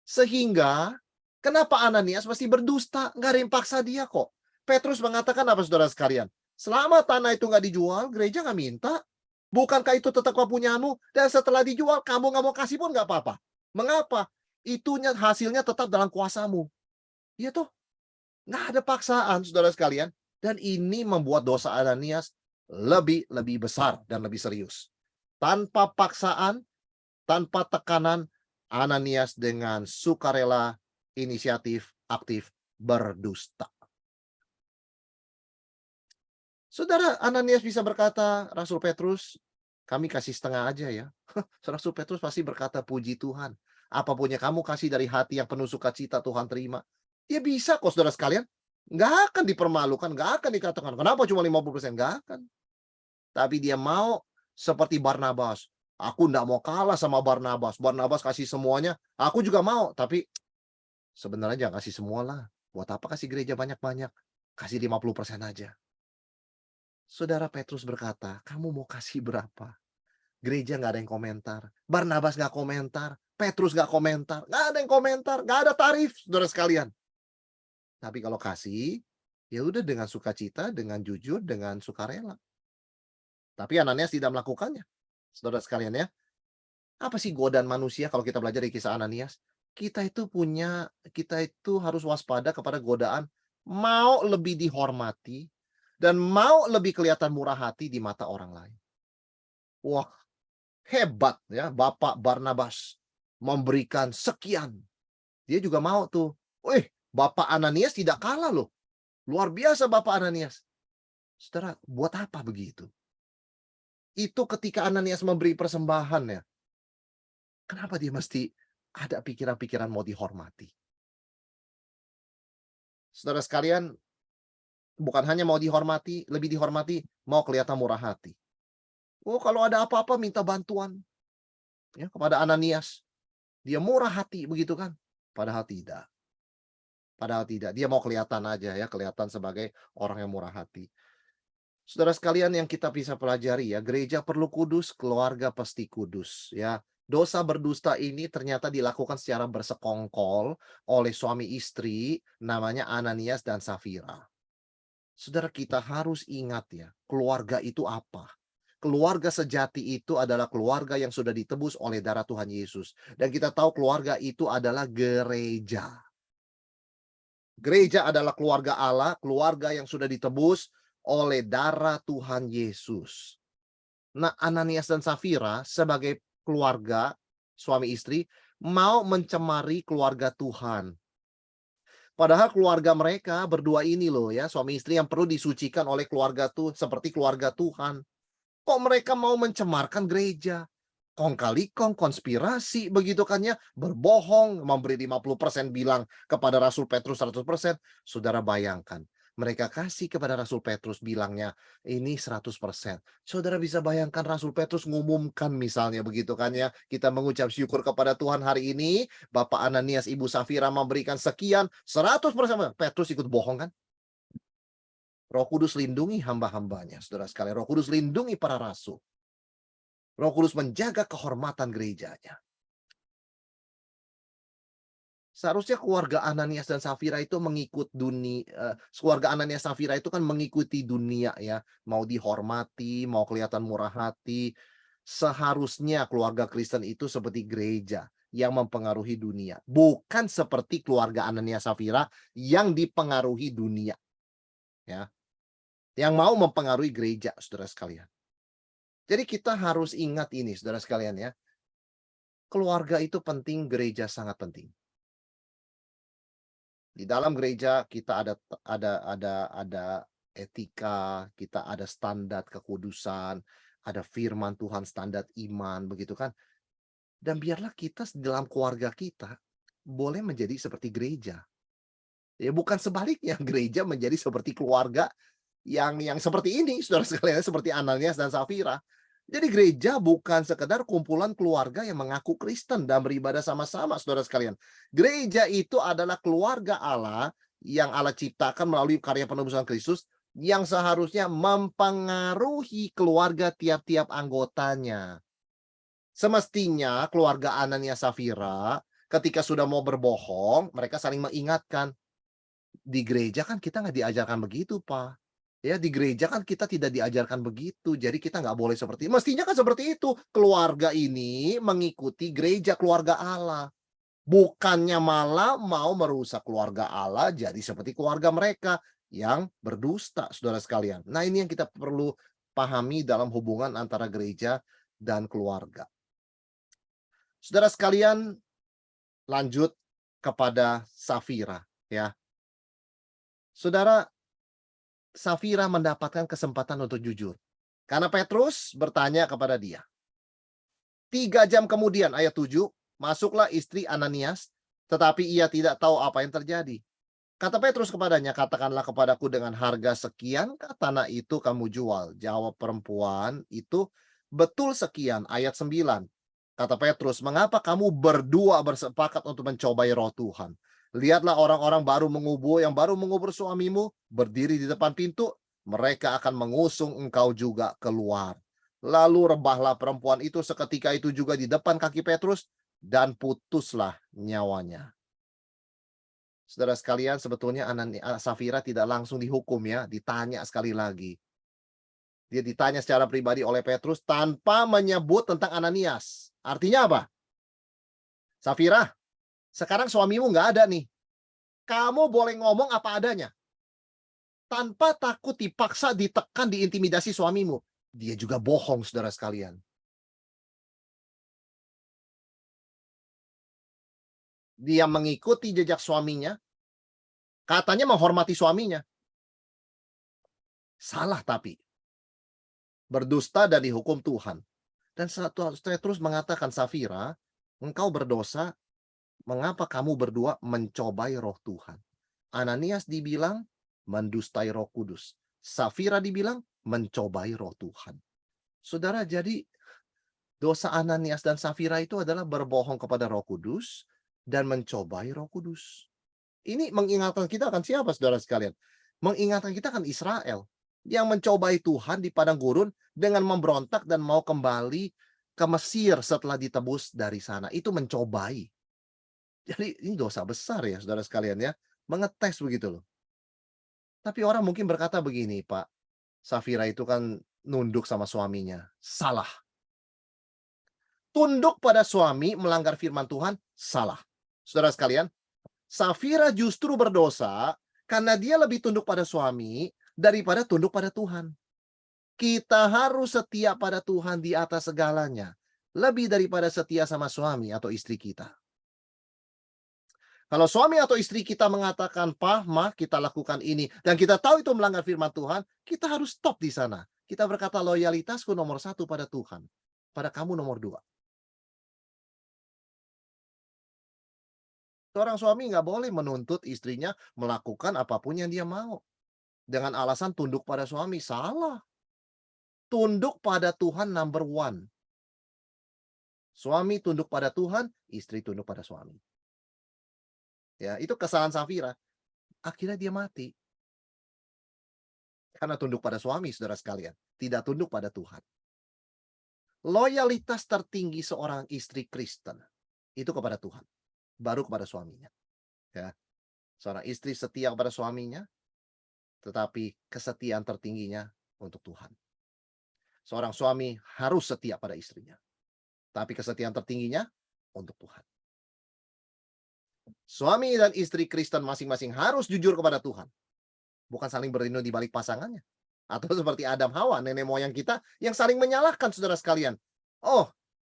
Sehingga, kenapa Ananias mesti berdusta? Nggak ada yang paksa dia kok. Petrus mengatakan apa, saudara sekalian? Selama tanah itu nggak dijual, gereja nggak minta. Bukankah itu tetap punyamu? Dan setelah dijual, kamu nggak mau kasih pun nggak apa-apa. Mengapa? Itunya hasilnya tetap dalam kuasamu. Iya toh? Nggak ada paksaan, saudara sekalian. Dan ini membuat dosa Ananias lebih besar dan lebih serius. Tanpa paksaan, tanpa tekanan, Ananias dengan sukarela, inisiatif, aktif, berdusta. Saudara, Ananias bisa berkata, Rasul Petrus, kami kasih setengah aja ya. Rasul Petrus pasti berkata, puji Tuhan. Apapun yang kamu kasih dari hati yang penuh sukacita, Tuhan terima. Dia bisa kok, saudara sekalian. Nggak akan dipermalukan, nggak akan dikatakan, kenapa cuma 50%? Nggak akan. Tapi dia mau seperti Barnabas. Aku nggak mau kalah sama Barnabas. Barnabas kasih semuanya, aku juga mau. Tapi sebenarnya jangan kasih semua lah. Buat apa kasih gereja banyak-banyak? Kasih 50% aja. Saudara Petrus berkata, kamu mau kasih berapa? Gereja nggak ada yang komentar. Barnabas nggak komentar. Petrus nggak komentar. Nggak ada yang komentar. Nggak ada tarif, saudara sekalian. Tapi kalau kasih, ya udah dengan sukacita, dengan jujur, dengan sukarela. Tapi Ananias tidak melakukannya. Saudara sekalian ya. Apa sih godaan manusia kalau kita belajar dari kisah Ananias? Kita itu harus waspada kepada godaan mau lebih dihormati dan mau lebih kelihatan murah hati di mata orang lain. Wah, hebat ya Bapak Barnabas memberikan sekian. Dia juga mau tuh. Wih, Bapak Ananias tidak kalah loh. Luar biasa Bapak Ananias. Saudara, buat apa begitu? Itu ketika Ananias memberi persembahan ya. Kenapa dia mesti ada pikiran-pikiran mau dihormati? Saudara sekalian, bukan hanya mau dihormati, lebih dihormati, mau kelihatan murah hati. Oh, kalau ada apa-apa minta bantuan ya kepada Ananias. Dia murah hati begitu kan? Padahal tidak. Padahal tidak. Dia mau kelihatan aja ya, kelihatan sebagai orang yang murah hati. Saudara sekalian yang kita bisa pelajari ya, gereja perlu kudus, keluarga pasti kudus ya. Dosa berdusta ini ternyata dilakukan secara bersekongkol oleh suami istri namanya Ananias dan Safira. Saudara, kita harus ingat ya, keluarga itu apa? Keluarga sejati itu adalah keluarga yang sudah ditebus oleh darah Tuhan Yesus. Dan kita tahu keluarga itu adalah gereja. Gereja adalah keluarga Allah, keluarga yang sudah ditebus oleh darah Tuhan Yesus. Nah, Ananias dan Safira sebagai keluarga, suami istri, mau mencemari keluarga Tuhan. Padahal keluarga mereka berdua ini loh ya, suami istri yang perlu disucikan oleh keluarga tuh seperti keluarga Tuhan. Kok mereka mau mencemarkan gereja? Kong kali kong, konspirasi begitu kan ya, berbohong, memberi 50% bilang kepada Rasul Petrus 100%. Saudara bayangkan, mereka kasih kepada Rasul Petrus bilangnya ini 100%. Saudara bisa bayangkan Rasul Petrus ngumumkan misalnya begitu kan ya, kita mengucap syukur kepada Tuhan hari ini, Bapak Ananias, Ibu Safira memberikan sekian, 100%. Petrus ikut bohong kan? Roh Kudus lindungi hamba-hambanya, saudara sekalian. Roh Kudus lindungi para rasul. Roh Kudus menjaga kehormatan gerejanya. Seharusnya keluarga Ananias dan Safira itu keluarga Ananias Safira itu kan mengikuti dunia ya, mau dihormati, mau kelihatan murah hati. Seharusnya keluarga Kristen itu seperti gereja yang mempengaruhi dunia, bukan seperti keluarga Anania Safira yang dipengaruhi dunia, ya, yang mau mempengaruhi gereja, saudara sekalian. Jadi kita harus ingat ini, saudara sekalian ya, keluarga itu penting, gereja sangat penting. Di dalam gereja kita ada etika, kita ada standar kekudusan, ada firman Tuhan, standar iman, begitu kan. Dan biarlah kita dalam keluarga kita boleh menjadi seperti gereja. Ya bukan sebaliknya, gereja menjadi seperti keluarga yang seperti ini, saudara sekalian, seperti Ananias dan Safira. Jadi gereja bukan sekedar kumpulan keluarga yang mengaku Kristen dan beribadah sama-sama, saudara sekalian. Gereja itu adalah keluarga Allah yang Allah ciptakan melalui karya penebusan Kristus yang seharusnya mempengaruhi keluarga tiap-tiap anggotanya. Semestinya keluarga Ananias Safira ketika sudah mau berbohong, mereka saling mengingatkan, "Di gereja kan kita nggak diajarkan begitu, Pak. Ya, di gereja kan kita tidak diajarkan begitu, jadi kita nggak boleh seperti" mestinya kan seperti itu. Keluarga ini mengikuti gereja, keluarga Allah. Bukannya malah mau merusak keluarga Allah jadi seperti keluarga mereka yang berdusta, saudara sekalian. Nah, ini yang kita perlu pahami dalam hubungan antara gereja dan keluarga. Saudara sekalian, lanjut kepada Safira, ya. Saudara, Safira mendapatkan kesempatan untuk jujur. Karena Petrus bertanya kepada dia. 3 jam kemudian, ayat 7, masuklah istri Ananias, tetapi ia tidak tahu apa yang terjadi. Kata Petrus kepadanya, katakanlah kepadaku dengan harga sekian tanah itu kamu jual. Jawab perempuan itu, betul sekian, ayat 9. Kata Petrus, mengapa kamu berdua bersepakat untuk mencobai roh Tuhan? Lihatlah orang-orang yang baru mengubur suamimu, berdiri di depan pintu, mereka akan mengusung engkau juga keluar. Lalu rebahlah perempuan itu seketika itu juga di depan kaki Petrus, dan putuslah nyawanya. Saudara sekalian, sebetulnya Safira tidak langsung dihukum ya, ditanya sekali lagi. Dia ditanya secara pribadi oleh Petrus tanpa menyebut tentang Ananias. Artinya apa? Safira, sekarang suamimu nggak ada nih. Kamu boleh ngomong apa adanya. Tanpa takut dipaksa, ditekan, diintimidasi suamimu. Dia juga bohong, saudara sekalian. Dia mengikuti jejak suaminya. Katanya menghormati suaminya. Salah tapi. Berdusta dan dihukum Tuhan. Dan saya terus mengatakan, Safira, engkau berdosa, mengapa kamu berdua mencobai roh Tuhan? Ananias dibilang mendustai Roh Kudus. Safira dibilang mencobai roh Tuhan. Saudara, jadi dosa Ananias dan Safira itu adalah berbohong kepada Roh Kudus dan mencobai Roh Kudus. Ini mengingatkan kita akan siapa, saudara sekalian? Mengingatkan kita akan Israel yang mencobai Tuhan di padang gurun dengan memberontak dan mau kembali ke Mesir setelah ditebus dari sana. Itu mencobai. Jadi ini dosa besar ya, saudara sekalian ya. Mengetes begitu loh. Tapi orang mungkin berkata begini, Pak, Safira itu kan nunduk sama suaminya. Salah. Tunduk pada suami melanggar firman Tuhan, salah. Saudara sekalian, Safira justru berdosa karena dia lebih tunduk pada suami daripada tunduk pada Tuhan. Kita harus setia pada Tuhan di atas segalanya. Lebih daripada setia sama suami atau istri kita. Kalau suami atau istri kita mengatakan, "Pak, Ma, kita lakukan ini," dan kita tahu itu melanggar firman Tuhan, kita harus stop di sana. Kita berkata, loyalitasku nomor 1 pada Tuhan. Pada kamu nomor 2. Seorang suami nggak boleh menuntut istrinya melakukan apapun yang dia mau. Dengan alasan tunduk pada suami. Salah. Tunduk pada Tuhan number 1. Suami tunduk pada Tuhan, istri tunduk pada suami. Ya, itu kesalahan Safira. Akhirnya dia mati. Karena tunduk pada suami, saudara sekalian. Tidak tunduk pada Tuhan. Loyalitas tertinggi seorang istri Kristen itu kepada Tuhan, baru kepada suaminya. Ya, seorang istri setia kepada suaminya, tetapi kesetiaan tertingginya untuk Tuhan. Seorang suami harus setia pada istrinya. Tapi kesetiaan tertingginya untuk Tuhan. Suami dan istri Kristen masing-masing harus jujur kepada Tuhan. Bukan saling berlindung di balik pasangannya. Atau seperti Adam Hawa, nenek moyang kita, yang saling menyalahkan saudara sekalian. Oh,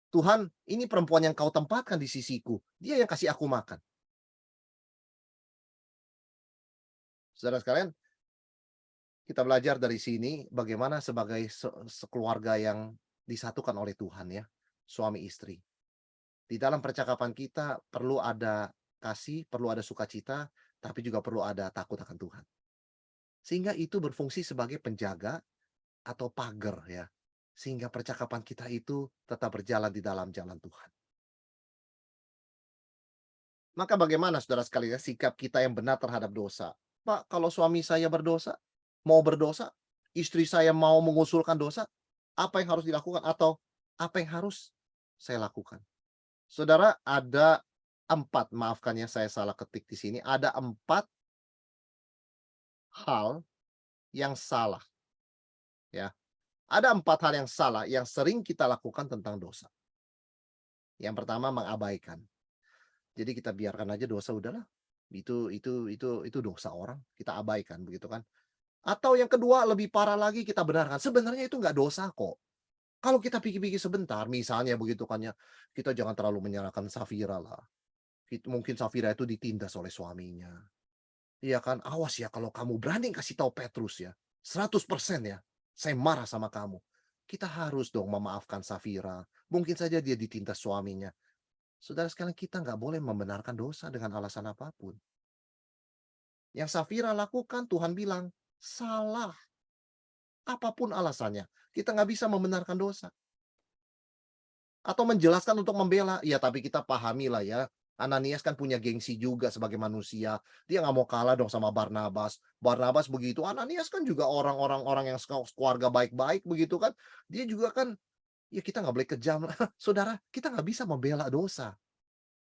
Tuhan, ini perempuan yang kau tempatkan di sisiku. Dia yang kasih aku makan. Saudara sekalian, kita belajar dari sini bagaimana sebagai sekeluarga yang disatukan oleh Tuhan ya, suami istri. Di dalam percakapan kita perlu ada kasih, perlu ada sukacita, tapi juga perlu ada takut akan Tuhan. Sehingga itu berfungsi sebagai penjaga atau pagar ya. Sehingga percakapan kita itu tetap berjalan di dalam jalan Tuhan. Maka bagaimana saudara sekalian sikap kita yang benar terhadap dosa? Pak, kalau suami saya mau berdosa, istri saya mau mengusulkan dosa, apa yang harus dilakukan atau apa yang harus saya lakukan? Saudara, ada 4, maafkan ya saya salah ketik di sini, ada 4 hal yang salah, ya. Ada 4 hal yang salah yang sering kita lakukan tentang dosa. Yang pertama, mengabaikan. Jadi kita biarkan aja dosa, udahlah, itu dosa orang, kita abaikan, begitu kan. Atau yang kedua, lebih parah lagi, kita benarkan, sebenarnya itu nggak dosa kok. Kalau kita pikir-pikir sebentar, misalnya begitu kan ya, kita jangan terlalu menyalahkan Safira lah. Mungkin Safira itu ditindas oleh suaminya. Iya kan, awas ya kalau kamu berani kasih tahu Petrus ya, 100% ya, saya marah sama kamu. Kita harus dong memaafkan Safira. Mungkin saja dia ditindas suaminya. Saudara sekalian, kita nggak boleh membenarkan dosa dengan alasan apapun. Yang Safira lakukan, Tuhan bilang, salah. Apapun alasannya, kita nggak bisa membenarkan dosa. Atau menjelaskan untuk membela, ya tapi kita pahamilah ya, Ananias kan punya gengsi juga sebagai manusia. Dia nggak mau kalah dong sama Barnabas. Barnabas begitu, Ananias kan juga orang-orang yang keluarga baik-baik begitu kan. Dia juga kan, ya kita nggak boleh kejam. Saudara, kita nggak bisa membela dosa.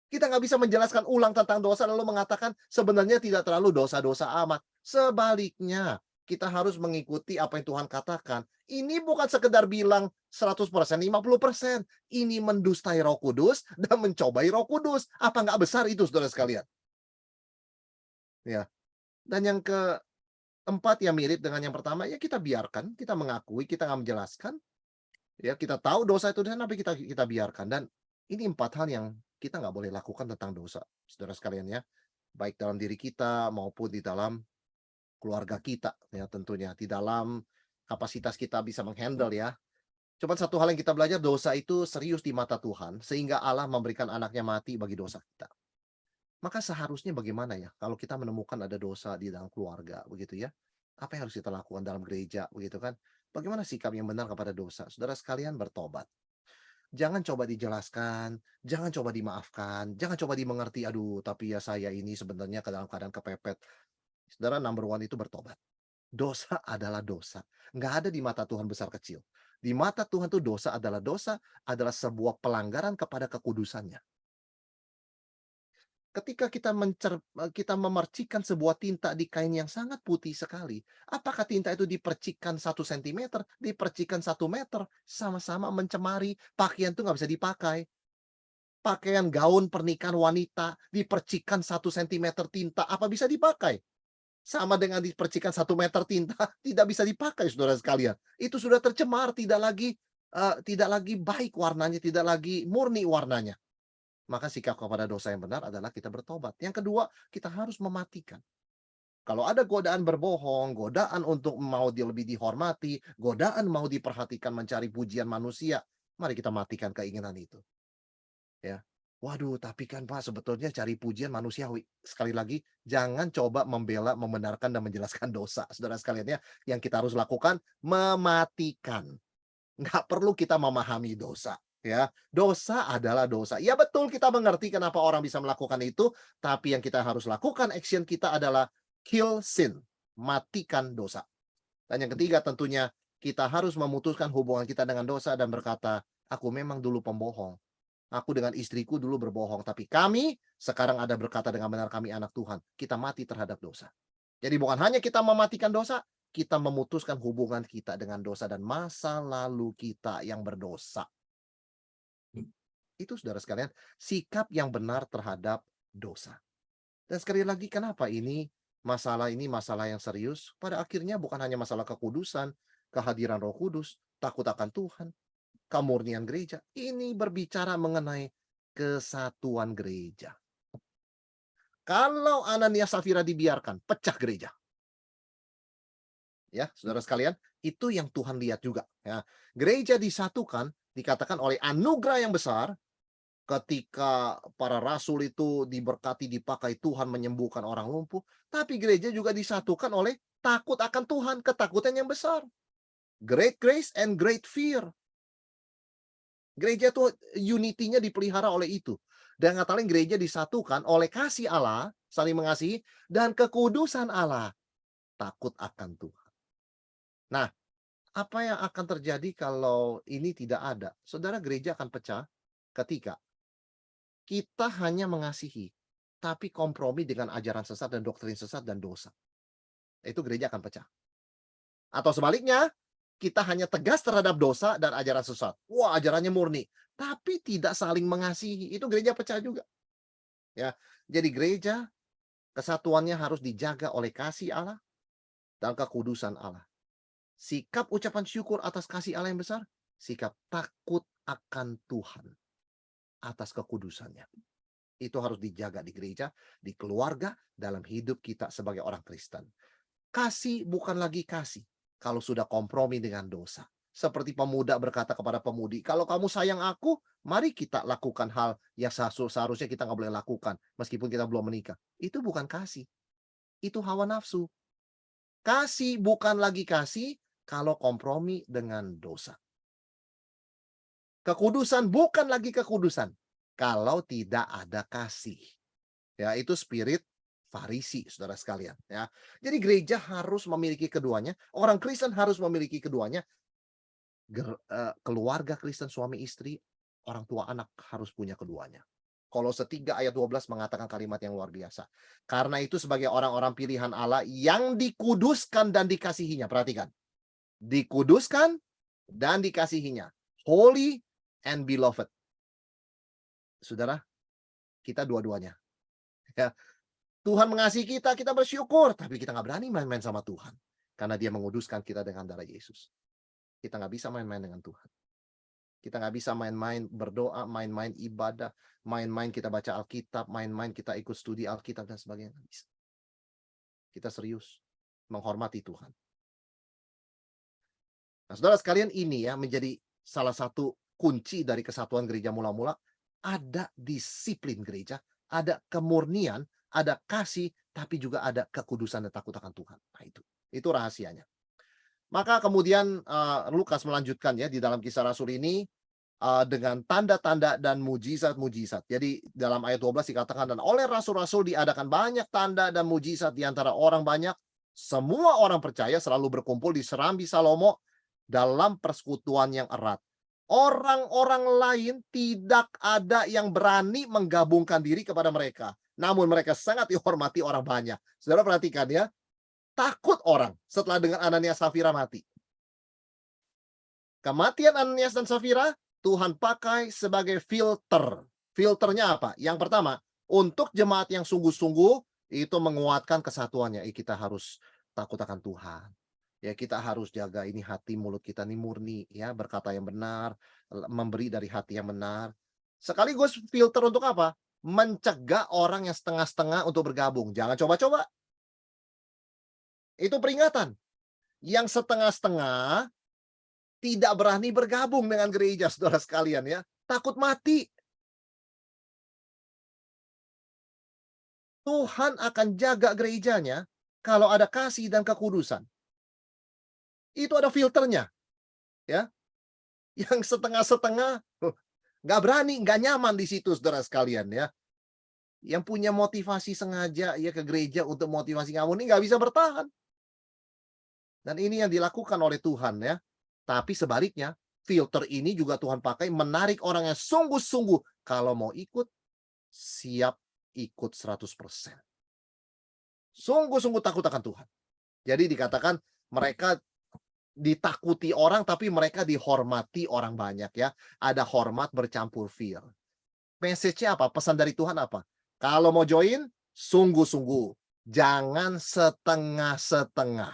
Kita nggak bisa menjelaskan ulang tentang dosa lalu mengatakan sebenarnya tidak terlalu dosa-dosa amat. Sebaliknya, kita harus mengikuti apa yang Tuhan katakan. Ini bukan sekedar bilang 100%, 50%. Ini mendustai Roh Kudus dan mencobai Roh Kudus. Apa nggak besar itu, saudara sekalian? Ya. Dan yang keempat yang mirip dengan yang pertama, ya kita biarkan, kita mengakui, kita nggak menjelaskan. Ya, kita tahu dosa itu dan tapi kita biarkan. Dan ini 4 hal yang kita nggak boleh lakukan tentang dosa, saudara sekalian ya. Baik dalam diri kita maupun di dalam keluarga kita ya tentunya. Di dalam kapasitas kita bisa menghandle ya. Cuman satu hal yang kita belajar, dosa itu serius di mata Tuhan sehingga Allah memberikan anaknya mati bagi dosa kita. Maka seharusnya bagaimana ya kalau kita menemukan ada dosa di dalam keluarga begitu ya. Apa yang harus kita lakukan dalam gereja begitu kan? Bagaimana sikap yang benar kepada dosa? Saudara sekalian, bertobat. Jangan coba dijelaskan, jangan coba dimaafkan, jangan coba dimengerti, "Aduh, tapi ya saya ini sebenarnya ke dalam keadaan kepepet." Saudara, number one itu bertobat. Dosa adalah dosa. Nggak ada di mata Tuhan besar kecil. Di mata Tuhan tuh dosa adalah sebuah pelanggaran kepada kekudusannya. Ketika kita memercikkan sebuah tinta di kain yang sangat putih sekali, apakah tinta itu dipercikkan 1 sentimeter, dipercikkan 1 meter, sama-sama mencemari, pakaian itu nggak bisa dipakai. Pakaian gaun pernikahan wanita dipercikkan 1 sentimeter tinta, apa bisa dipakai? Sama dengan dipercikkan 1 meter tinta, tidak bisa dipakai saudara sekalian. Itu sudah tercemar, tidak lagi baik warnanya, tidak lagi murni warnanya. Maka sikap kepada dosa yang benar adalah kita bertobat. Yang kedua, kita harus mematikan. Kalau ada godaan berbohong, godaan untuk mau lebih dihormati, godaan mau diperhatikan mencari pujian manusia, mari kita matikan keinginan itu. Ya. Waduh, tapi kan Pak sebetulnya cari pujian manusiawi. Sekali lagi, jangan coba membela, membenarkan, dan menjelaskan dosa. Saudara sekalian ya, yang kita harus lakukan, mematikan. Nggak perlu kita memahami dosa. Ya, dosa adalah dosa. Ya betul kita mengerti kenapa orang bisa melakukan itu, tapi yang kita harus lakukan, action kita adalah kill sin, matikan dosa. Dan yang ketiga tentunya kita harus memutuskan hubungan kita dengan dosa dan berkata, aku memang dulu pembohong. Aku dengan istriku dulu berbohong, tapi kami sekarang ada berkata dengan benar kami anak Tuhan. Kita mati terhadap dosa. Jadi bukan hanya kita mematikan dosa, kita memutuskan hubungan kita dengan dosa dan masa lalu kita yang berdosa. Itu saudara sekalian, sikap yang benar terhadap dosa. Dan sekali lagi, kenapa ini masalah yang serius? Pada akhirnya bukan hanya masalah kekudusan, kehadiran Roh Kudus, takut akan Tuhan, kemurnian gereja. Ini berbicara mengenai kesatuan gereja. Kalau Ananias Safira dibiarkan, pecah gereja. Ya, saudara sekalian, itu yang Tuhan lihat juga. Ya, gereja disatukan, dikatakan oleh anugerah yang besar, ketika para rasul itu diberkati, dipakai Tuhan menyembuhkan orang lumpuh, tapi gereja juga disatukan oleh takut akan Tuhan, ketakutan yang besar. Great grace and great fear. Gereja tuh unity-nya dipelihara oleh itu. Dan ngatain gereja disatukan oleh kasih Allah, saling mengasihi, dan kekudusan Allah, takut akan Tuhan. Nah, apa yang akan terjadi kalau ini tidak ada? Saudara, gereja akan pecah ketika kita hanya mengasihi, tapi kompromi dengan ajaran sesat dan doktrin sesat dan dosa. Itu gereja akan pecah. Atau sebaliknya, kita hanya tegas terhadap dosa dan ajaran sesat. Wah, ajarannya murni, tapi tidak saling mengasihi. Itu gereja pecah juga. Ya, jadi gereja kesatuannya harus dijaga oleh kasih Allah dan kekudusan Allah. Sikap ucapan syukur atas kasih Allah yang besar, sikap takut akan Tuhan atas kekudusannya. Itu harus dijaga di gereja, di keluarga, dalam hidup kita sebagai orang Kristen. Kasih bukan lagi kasih kalau sudah kompromi dengan dosa. Seperti pemuda berkata kepada pemudi, kalau kamu sayang aku, mari kita lakukan hal yang seharusnya kita nggak boleh lakukan, meskipun kita belum menikah. Itu bukan kasih. Itu hawa nafsu. Kasih bukan lagi kasih kalau kompromi dengan dosa. Kekudusan bukan lagi kekudusan kalau tidak ada kasih. Ya, itu spirit Farisi, saudara sekalian. Ya, jadi gereja harus memiliki keduanya. Orang Kristen harus memiliki keduanya. Keluarga Kristen suami istri, orang tua anak harus punya keduanya. Kolose 3 ayat 12 mengatakan kalimat yang luar biasa. Karena itu sebagai orang-orang pilihan Allah yang dikuduskan dan dikasihinya. Perhatikan. Dikuduskan dan dikasihinya. Holy and beloved. Saudara, kita dua-duanya. Ya, Tuhan mengasihi kita, kita bersyukur. Tapi kita nggak berani main-main sama Tuhan. Karena dia menguduskan kita dengan darah Yesus. Kita nggak bisa main-main dengan Tuhan. Kita nggak bisa main-main berdoa, main-main ibadah, main-main kita baca Alkitab, main-main kita ikut studi Alkitab dan sebagainya. Nggak bisa. Kita serius menghormati Tuhan. Nah, saudara sekalian, ini ya menjadi salah satu kunci dari kesatuan gereja mula-mula. Ada disiplin gereja, ada kemurnian, ada kasih, tapi juga ada kekudusan dan takut akan Tuhan. Nah, itu rahasianya. Maka kemudian Lukas melanjutkan ya di dalam Kisah Rasul ini dengan tanda-tanda dan mujizat-mujizat. Jadi dalam ayat 12 dikatakan, dan oleh rasul-rasul diadakan banyak tanda dan mujizat di antara orang banyak. Semua orang percaya selalu berkumpul di serambi Salomo dalam persekutuan yang erat. Orang-orang lain tidak ada yang berani menggabungkan diri kepada mereka. Namun mereka sangat dihormati orang banyak. Saudara perhatikan ya. Takut orang setelah dengan Ananias Safira mati. Kematian Ananias dan Safira, Tuhan pakai sebagai filter. Filternya apa? Yang pertama, untuk jemaat yang sungguh-sungguh, itu menguatkan kesatuannya. Kita harus takut akan Tuhan. Ya, kita harus jaga ini hati mulut kita ini murni, ya, berkata yang benar, memberi dari hati yang benar. Sekaligus filter untuk apa? Mencegah orang yang setengah-setengah untuk bergabung. Jangan coba-coba. Itu peringatan. Yang setengah-setengah tidak berani bergabung dengan gereja, saudara sekalian ya. Takut mati. Tuhan akan jaga gerejanya kalau ada kasih dan kekudusan. Itu ada filternya. Ya. Yang setengah-setengah nggak berani, nggak nyaman di situ, saudara sekalian ya. Yang punya motivasi sengaja ya ke gereja untuk motivasi kamu ini nggak bisa bertahan. Dan ini yang dilakukan oleh Tuhan ya. Tapi sebaliknya, filter ini juga Tuhan pakai menarik orang yang sungguh-sungguh kalau mau ikut, siap ikut 100%. Sungguh-sungguh takut akan Tuhan. Jadi dikatakan Mereka ditakuti orang, tapi mereka dihormati orang banyak ya. Ada hormat bercampur fear. Message-nya apa? Pesan dari Tuhan apa? Kalau mau join, sungguh-sungguh. Jangan setengah-setengah.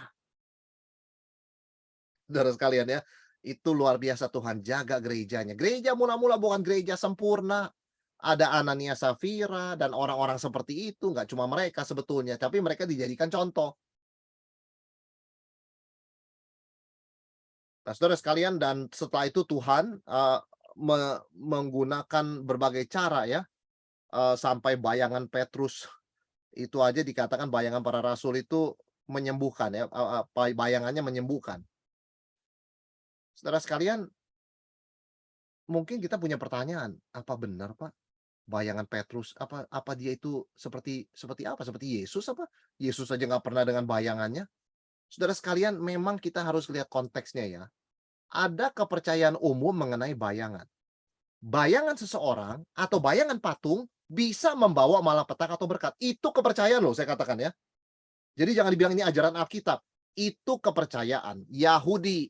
Saudara sekalian ya, itu luar biasa Tuhan jaga gerejanya. Gereja mula-mula bukan gereja sempurna. Ada Anania Safira dan orang-orang seperti itu. Nggak cuma mereka sebetulnya, tapi mereka dijadikan contoh. Nah, saudara sekalian, dan setelah itu Tuhan menggunakan berbagai cara ya, sampai bayangan Petrus itu aja dikatakan bayangan para rasul itu menyembuhkan ya, bayangannya menyembuhkan. Saudara sekalian, mungkin kita punya pertanyaan, apa benar Pak bayangan Petrus, apa dia itu seperti seperti apa? Seperti Yesus apa? Yesus saja nggak pernah dengan bayangannya? Saudara sekalian, memang kita harus lihat konteksnya ya. Ada kepercayaan umum mengenai bayangan. Bayangan seseorang atau bayangan patung bisa membawa malapetaka atau berkat. Itu kepercayaan loh, saya katakan ya. Jadi jangan dibilang ini ajaran Alkitab. Itu kepercayaan Yahudi.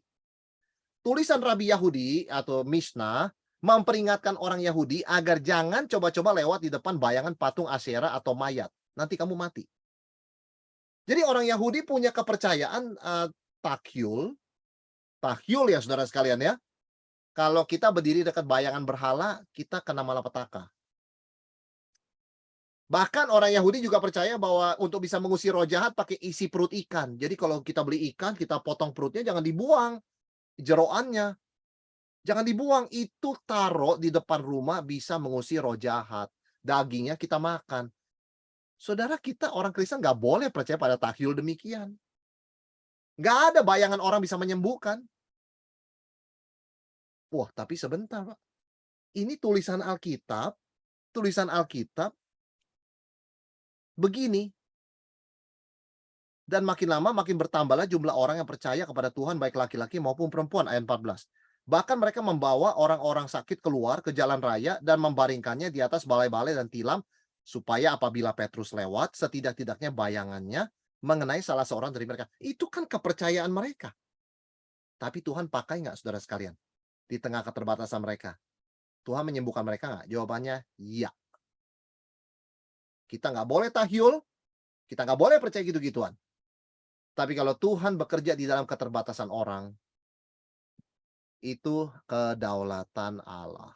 Tulisan Rabi Yahudi atau Mishnah memperingatkan orang Yahudi agar jangan coba-coba lewat di depan bayangan patung Asyera atau mayat. Nanti kamu mati. Jadi orang Yahudi punya kepercayaan takyul. Takyul ya saudara sekalian ya. Kalau kita berdiri dekat bayangan berhala, kita kena malapetaka. Bahkan orang Yahudi juga percaya bahwa untuk bisa mengusir roh jahat pakai isi perut ikan. Jadi kalau kita beli ikan, kita potong perutnya, jangan dibuang jeroannya. Jangan dibuang, itu taruh di depan rumah bisa mengusir roh jahat. Dagingnya kita makan. Saudara, kita orang Kristen nggak boleh percaya pada takyul demikian. Nggak ada bayangan orang bisa menyembuhkan. Wah, tapi sebentar Pak. Ini tulisan Alkitab begini. Dan makin lama makin bertambahlah jumlah orang yang percaya kepada Tuhan baik laki-laki maupun perempuan, ayat 14. Bahkan mereka membawa orang-orang sakit keluar ke jalan raya dan membaringkannya di atas balai-balai dan tilam supaya apabila Petrus lewat, setidak-tidaknya bayangannya mengenai salah seorang dari mereka. Itu kan kepercayaan mereka. Tapi Tuhan pakai nggak saudara sekalian? Di tengah keterbatasan mereka. Tuhan menyembuhkan mereka nggak? Jawabannya, iya. Kita nggak boleh tahyul, kita nggak boleh percaya gitu-gituan. Tapi kalau Tuhan bekerja di dalam keterbatasan orang, itu kedaulatan Allah.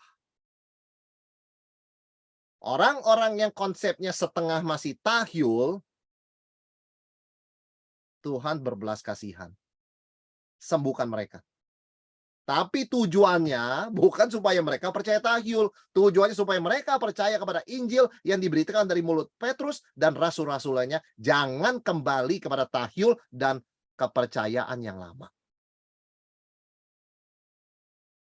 Orang-orang yang konsepnya setengah masih tahyul, Tuhan berbelas kasihan. Sembuhkan mereka. Tapi tujuannya bukan supaya mereka percaya tahyul. Tujuannya supaya mereka percaya kepada Injil yang diberitakan dari mulut Petrus dan rasul-rasul lainnya. Jangan kembali kepada tahyul dan kepercayaan yang lama.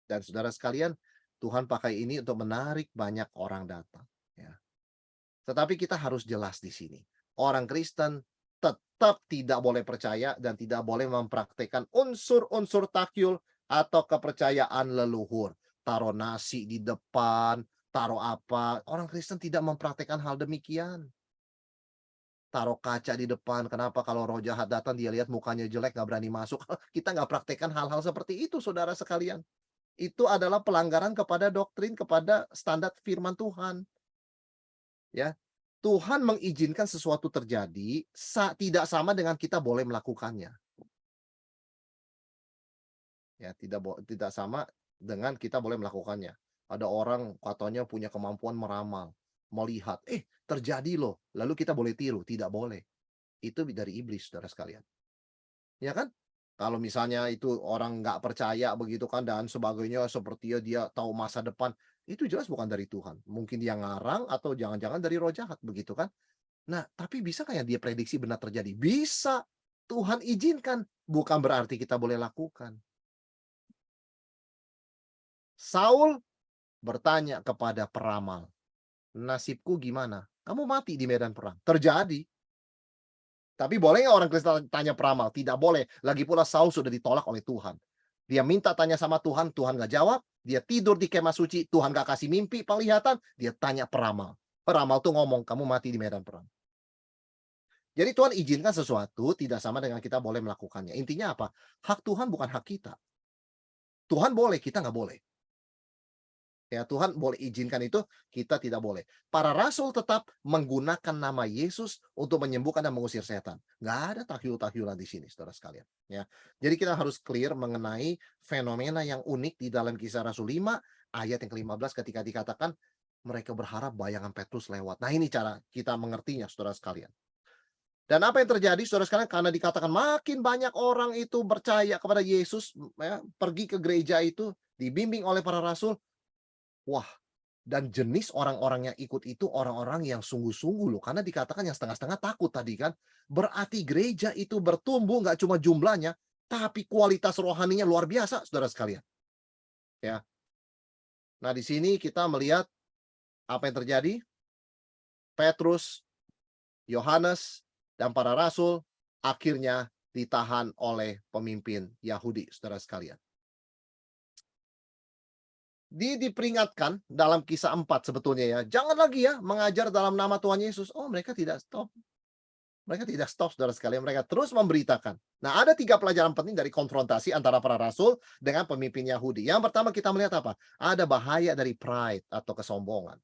Dan saudara sekalian, Tuhan pakai ini untuk menarik banyak orang datang. Ya. Tetapi kita harus jelas di sini. Orang Kristen tetap tidak boleh percaya dan tidak boleh mempraktikkan unsur-unsur takyul atau kepercayaan leluhur. Taruh nasi di depan, taruh apa. Orang Kristen tidak mempraktikkan hal demikian. Taruh kaca di depan. Kenapa kalau roh jahat datang dia lihat mukanya jelek nggak berani masuk. Kita nggak praktekkan hal-hal seperti itu saudara sekalian. Itu adalah pelanggaran kepada doktrin, kepada standar firman Tuhan. Ya, Tuhan mengizinkan sesuatu terjadi tidak sama dengan kita boleh melakukannya. Ya, tidak sama dengan kita boleh melakukannya. Ada orang katanya punya kemampuan meramal, melihat, terjadi loh, lalu kita boleh tiru, tidak boleh. Itu dari iblis, saudara sekalian. Ya kan? Kalau misalnya itu orang nggak percaya begitu kan dan sebagainya, sepertinya dia tahu masa depan, itu jelas bukan dari Tuhan. Mungkin dia ngarang atau jangan-jangan dari roh jahat, begitu kan? Nah, tapi bisa kayak dia prediksi benar terjadi? Bisa. Tuhan izinkan, bukan berarti kita boleh lakukan. Saul bertanya kepada peramal, nasibku gimana? Kamu mati di medan perang. Terjadi. Tapi boleh nggak orang Kristen tanya peramal? Tidak boleh. Lagi pula Saul sudah ditolak oleh Tuhan. Dia minta tanya sama Tuhan, Tuhan nggak jawab. Dia tidur di kemah suci, Tuhan nggak kasih mimpi, penglihatan. Dia tanya peramal. Peramal tuh ngomong, kamu mati di medan perang. Jadi Tuhan izinkan sesuatu tidak sama dengan kita boleh melakukannya. Intinya apa? Hak Tuhan bukan hak kita. Tuhan boleh, kita nggak boleh. Ya, Tuhan boleh izinkan itu, kita tidak boleh. Para rasul tetap menggunakan nama Yesus untuk menyembuhkan dan mengusir setan. Nggak ada takyul-takyulan di sini, saudara sekalian. Ya, jadi kita harus clear mengenai fenomena yang unik di dalam Kisah Rasul 5 ayat yang ke-15 ketika dikatakan mereka berharap bayangan Petrus lewat. Nah, ini cara kita mengertinya, saudara sekalian. Dan apa yang terjadi, saudara sekalian, karena dikatakan makin banyak orang itu percaya kepada Yesus, ya, pergi ke gereja itu dibimbing oleh para rasul. Wah, dan jenis orang-orang yang ikut itu orang-orang yang sungguh-sungguh loh, karena dikatakan yang setengah-setengah takut tadi kan. Berarti gereja itu bertumbuh nggak cuma jumlahnya, tapi kualitas rohaninya luar biasa, saudara sekalian. Ya. Nah, di sini kita melihat apa yang terjadi. Petrus, Yohanes, dan para rasul akhirnya ditahan oleh pemimpin Yahudi, saudara sekalian. Diperingatkan dalam Kisah 4 sebetulnya ya, jangan lagi ya mengajar dalam nama Tuhan Yesus. Oh, mereka tidak stop. Mereka tidak stop, saudara sekalian. Mereka terus memberitakan. Nah, ada 3 pelajaran penting dari konfrontasi antara para rasul dengan pemimpin Yahudi. Yang pertama kita melihat apa? Ada bahaya dari pride atau kesombongan.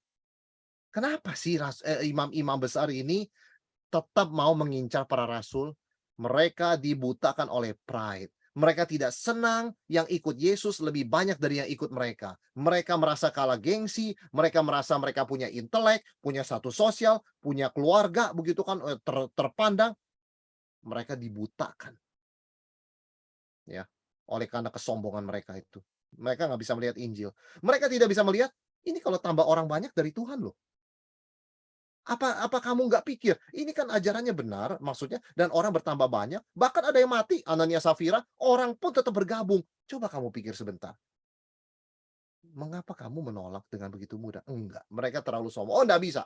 Kenapa sih imam-imam besar ini tetap mau mengincar para rasul? Mereka dibutakan oleh pride. Mereka tidak senang yang ikut Yesus lebih banyak dari yang ikut mereka. Mereka merasa kalah gengsi, mereka merasa mereka punya intelek, punya status sosial, punya keluarga, begitu kan, terpandang. Mereka dibutakan, ya, oleh karena kesombongan mereka itu. Mereka nggak bisa melihat Injil. Mereka tidak bisa melihat, ini kalau tambah orang banyak dari Tuhan loh. Apa apa kamu nggak pikir, ini kan ajarannya benar maksudnya dan orang bertambah banyak, bahkan ada yang mati, Anania Safira, orang pun tetap bergabung. Coba kamu pikir sebentar, mengapa kamu menolak dengan begitu mudah? Enggak, mereka terlalu sombong. Oh, enggak bisa.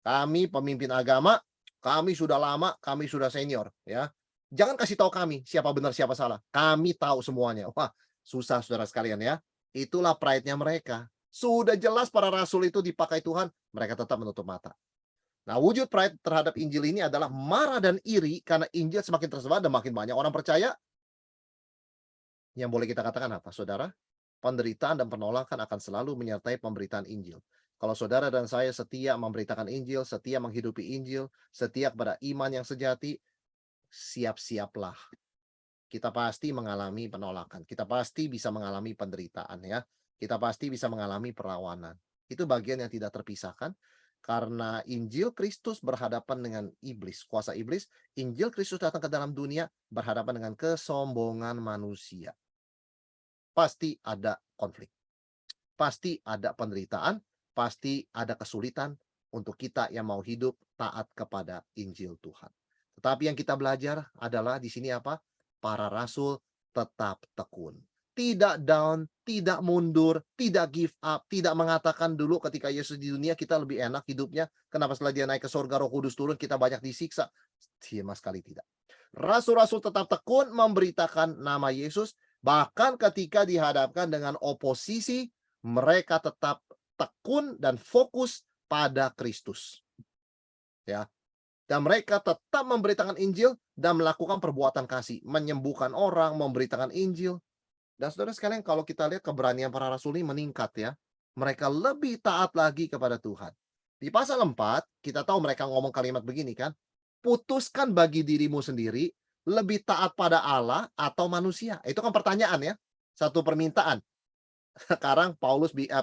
Kami pemimpin agama, kami sudah lama, kami sudah senior, ya. Jangan kasih tahu kami siapa benar siapa salah. Kami tahu semuanya. Wah, susah saudara sekalian ya. Itulah pride-nya mereka. Sudah jelas para rasul itu dipakai Tuhan, mereka tetap menutup mata. Nah, wujud pride terhadap Injil ini adalah marah dan iri karena Injil semakin tersebar dan makin banyak orang percaya. Yang boleh kita katakan apa, saudara? Penderitaan dan penolakan akan selalu menyertai pemberitaan Injil. Kalau saudara dan saya setia memberitakan Injil, setia menghidupi Injil, setia kepada iman yang sejati, siap-siaplah. Kita pasti mengalami penolakan. Kita pasti bisa mengalami penderitaan ya. Kita pasti bisa mengalami perlawanan. Itu bagian yang tidak terpisahkan karena Injil Kristus berhadapan dengan iblis, kuasa iblis. Injil Kristus datang ke dalam dunia berhadapan dengan kesombongan manusia. Pasti ada konflik. Pasti ada penderitaan, pasti ada kesulitan untuk kita yang mau hidup taat kepada Injil Tuhan. Tetapi yang kita belajar adalah di sini apa? Para rasul tetap tekun. Tidak down, tidak mundur, tidak give up, tidak mengatakan dulu ketika Yesus di dunia kita lebih enak hidupnya. Kenapa setelah dia naik ke surga Roh Kudus turun kita banyak disiksa? Sama sekali tidak. Rasul-rasul tetap tekun memberitakan nama Yesus. Bahkan ketika dihadapkan dengan oposisi, mereka tetap tekun dan fokus pada Kristus. Ya. Dan mereka tetap memberitakan Injil dan melakukan perbuatan kasih, menyembuhkan orang, memberitakan Injil. Dan saudara sekalian, kalau kita lihat keberanian para rasul ini meningkat ya. Mereka lebih taat lagi kepada Tuhan. Di pasal 4, kita tahu mereka ngomong kalimat begini kan, putuskan bagi dirimu sendiri lebih taat pada Allah atau manusia. Itu kan pertanyaan ya, satu permintaan. Sekarang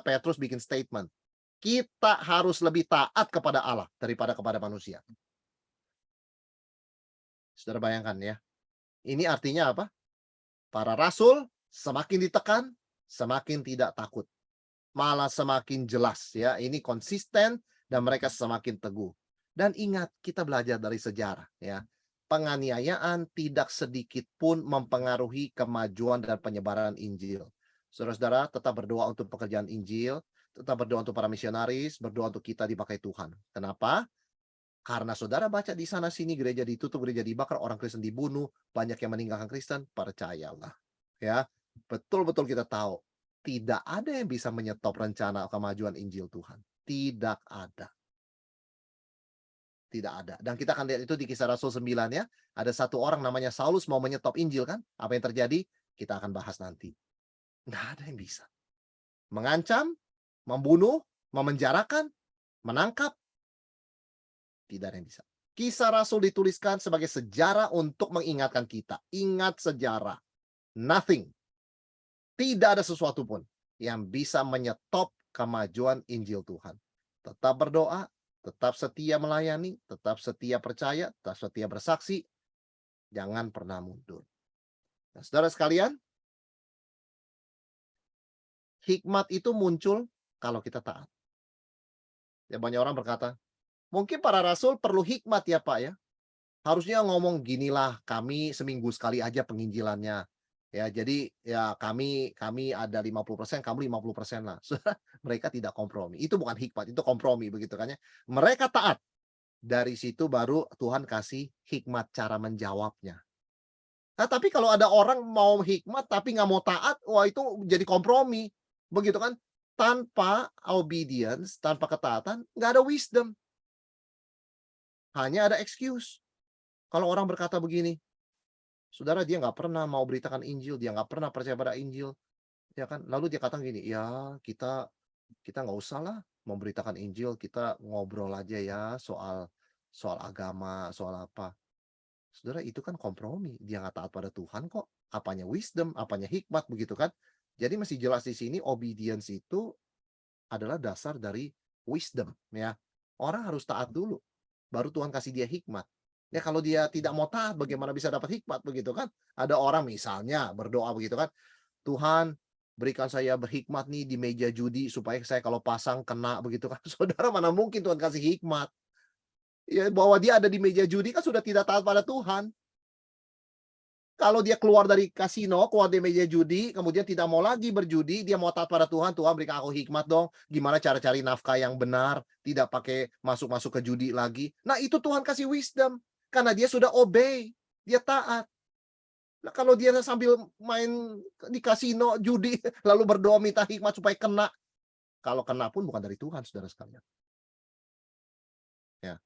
Petrus bikin statement. Kita harus lebih taat kepada Allah daripada kepada manusia. Saudara bayangkan ya. Ini artinya apa? Para rasul semakin ditekan, semakin tidak takut. Malah semakin jelas ya. Ini konsisten dan mereka semakin teguh. Dan ingat, kita belajar dari sejarah ya. Penganiayaan tidak sedikit pun mempengaruhi kemajuan dan penyebaran Injil. Saudara-saudara, tetap berdoa untuk pekerjaan Injil, tetap berdoa untuk para misionaris, berdoa untuk kita dipakai Tuhan. Kenapa? Karena saudara baca di sana sini gereja ditutup, gereja dibakar, orang Kristen dibunuh, banyak yang meninggalkan Kristen, percayalah. Ya, betul-betul kita tahu tidak ada yang bisa menyetop rencana kemajuan Injil Tuhan. Tidak ada. Tidak ada. Dan kita akan lihat itu di Kisah Rasul 9 ya. Ada satu orang namanya Saulus mau menyetop Injil kan. Apa yang terjadi? Kita akan bahas nanti. Nggak ada yang bisa. Mengancam, membunuh, memenjarakan, menangkap, tidak ada yang bisa. Kisah Rasul dituliskan sebagai sejarah untuk mengingatkan kita. Ingat sejarah. Nothing. Tidak ada sesuatu pun yang bisa menyetop kemajuan Injil Tuhan. Tetap berdoa, tetap setia melayani, tetap setia percaya, tetap setia bersaksi. Jangan pernah mundur. Nah, saudara sekalian, hikmat itu muncul kalau kita taat. Ya, banyak orang berkata, mungkin para rasul perlu hikmat ya Pak ya. Harusnya ngomong ginilah, kami seminggu sekali aja penginjilannya. Ya, jadi ya kami ada 50%, kamu 50% lah. Saudara, mereka tidak kompromi. Itu bukan hikmat, itu kompromi begitu kan ya. Mereka taat. Dari situ baru Tuhan kasih hikmat cara menjawabnya. Nah, tapi kalau ada orang mau hikmat tapi nggak mau taat, wah itu jadi kompromi. Begitu kan? Tanpa obedience, tanpa ketaatan, nggak ada wisdom. Hanya ada excuse. Kalau orang berkata begini, saudara dia nggak pernah mau beritakan Injil, dia nggak pernah percaya pada Injil, ya kan? Lalu dia katakan gini, ya kita kita nggak usah lah memberitakan Injil, kita ngobrol aja ya soal soal agama, soal apa. Saudara itu kan kompromi, dia nggak taat pada Tuhan kok. Apanya wisdom, apanya hikmat begitu kan? Jadi masih jelas di sini obedience itu adalah dasar dari wisdom ya. Orang harus taat dulu, baru Tuhan kasih dia hikmat. Ya kalau dia tidak mau taat, bagaimana bisa dapat hikmat begitu kan? Ada orang misalnya berdoa begitu kan, Tuhan berikan saya berhikmat nih di meja judi supaya saya kalau pasang kena begitu kan. Saudara mana mungkin Tuhan kasih hikmat. Ya bahwa dia ada di meja judi kan sudah tidak taat pada Tuhan. Kalau dia keluar dari kasino, keluar dari meja judi, kemudian tidak mau lagi berjudi, dia mau taat pada Tuhan, Tuhan berikan aku hikmat dong, gimana cara cari nafkah yang benar, tidak pakai masuk-masuk ke judi lagi. Nah itu Tuhan kasih wisdom, karena dia sudah obey, dia taat. Nah kalau dia sambil main di kasino, judi, lalu berdoa minta hikmat supaya kena, kalau kena pun bukan dari Tuhan, saudara sekalian. Ya.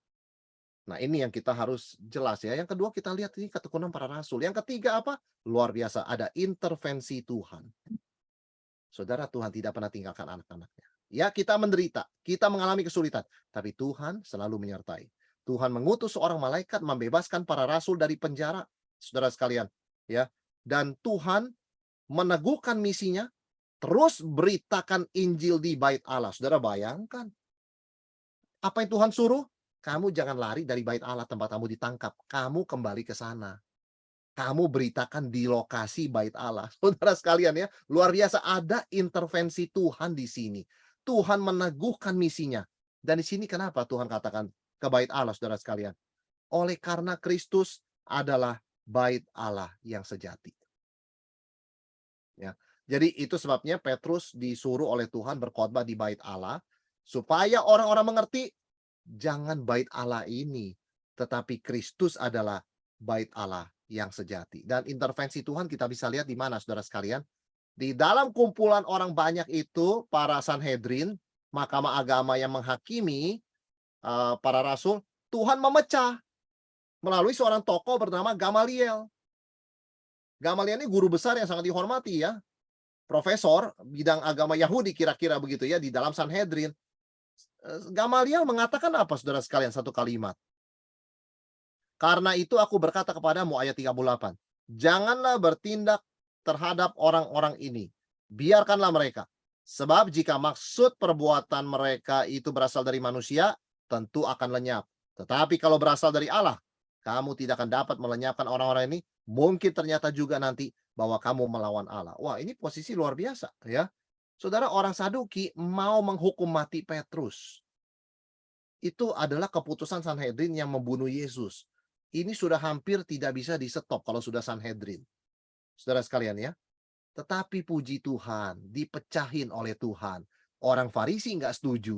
Nah, ini yang kita harus jelas ya. Yang kedua kita lihat ini ketekunan para rasul. Yang ketiga apa? Luar biasa, ada intervensi Tuhan. Saudara, Tuhan tidak pernah tinggalkan anak-anaknya. Ya, kita menderita, kita mengalami kesulitan, tapi Tuhan selalu menyertai. Tuhan mengutus seorang malaikat membebaskan para rasul dari penjara, saudara sekalian, ya. Dan Tuhan meneguhkan misinya, terus beritakan Injil di Bait Allah. Saudara bayangkan, apa yang Tuhan suruh? Kamu jangan lari dari Bait Allah tempat kamu ditangkap. Kamu kembali ke sana. Kamu beritakan di lokasi Bait Allah. Saudara sekalian ya, luar biasa ada intervensi Tuhan di sini. Tuhan meneguhkan misinya. Dan di sini kenapa Tuhan katakan ke Bait Allah, saudara sekalian? Oleh karena Kristus adalah Bait Allah yang sejati. Ya. Jadi itu sebabnya Petrus disuruh oleh Tuhan berkhotbah di Bait Allah supaya orang-orang mengerti jangan Bait Allah ini, tetapi Kristus adalah Bait Allah yang sejati. Dan intervensi Tuhan kita bisa lihat di mana saudara sekalian? Di dalam kumpulan orang banyak itu, para Sanhedrin, mahkamah agama yang menghakimi para rasul, Tuhan memecah melalui seorang tokoh bernama Gamaliel. Gamaliel ini guru besar yang sangat dihormati ya. Profesor bidang agama Yahudi kira-kira begitu ya di dalam Sanhedrin. Gamaliel mengatakan apa saudara sekalian? Satu kalimat. Karena itu aku berkata kepadamu ayat 38. Janganlah bertindak terhadap orang-orang ini. Biarkanlah mereka. Sebab jika maksud perbuatan mereka itu berasal dari manusia, tentu akan lenyap. Tetapi kalau berasal dari Allah, kamu tidak akan dapat melenyapkan orang-orang ini. Mungkin ternyata juga nanti bahwa kamu melawan Allah. Wah, ini posisi luar biasa ya. Saudara, orang Saduki mau menghukum mati Petrus. Itu adalah keputusan Sanhedrin yang membunuh Yesus. Ini sudah hampir tidak bisa di-stop kalau sudah Sanhedrin. Saudara sekalian ya. Tetapi puji Tuhan, dipecahin oleh Tuhan. Orang Farisi nggak setuju.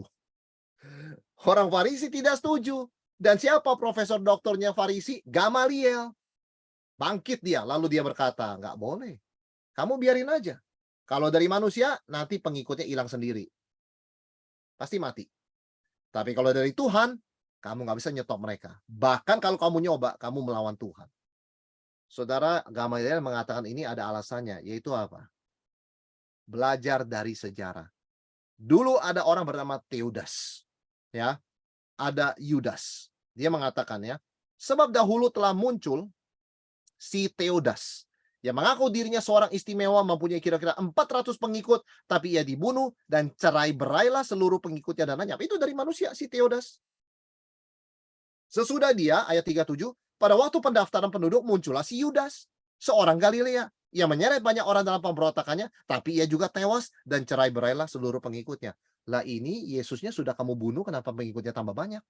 Orang Farisi tidak setuju. Dan siapa profesor doktornya Farisi? Gamaliel. Bangkit dia, lalu dia berkata, nggak boleh. Kamu biarin aja. Kalau dari manusia, nanti pengikutnya hilang sendiri. Pasti mati. Tapi kalau dari Tuhan, Kamu nggak bisa nyetop mereka. Bahkan kalau kamu nyoba, kamu melawan Tuhan. Saudara, Gamaliel mengatakan ini ada alasannya, yaitu apa? Belajar dari sejarah. Dulu ada orang bernama Teudas, ya, ada Yudas. Dia mengatakan ya, sebab dahulu telah muncul si Teudas yang mengaku dirinya seorang istimewa, mempunyai kira-kira 400 pengikut, tapi ia dibunuh dan cerai-berailah seluruh pengikutnya dan lenyap. Itu dari manusia si Teudas. Sesudah dia, ayat 37, pada waktu pendaftaran penduduk muncullah si Yudas, seorang Galilea. Ia menyeret banyak orang dalam pemberontakannya, tapi ia juga tewas dan cerai-berailah seluruh pengikutnya. Lah ini Yesusnya sudah kamu bunuh, kenapa pengikutnya tambah banyak?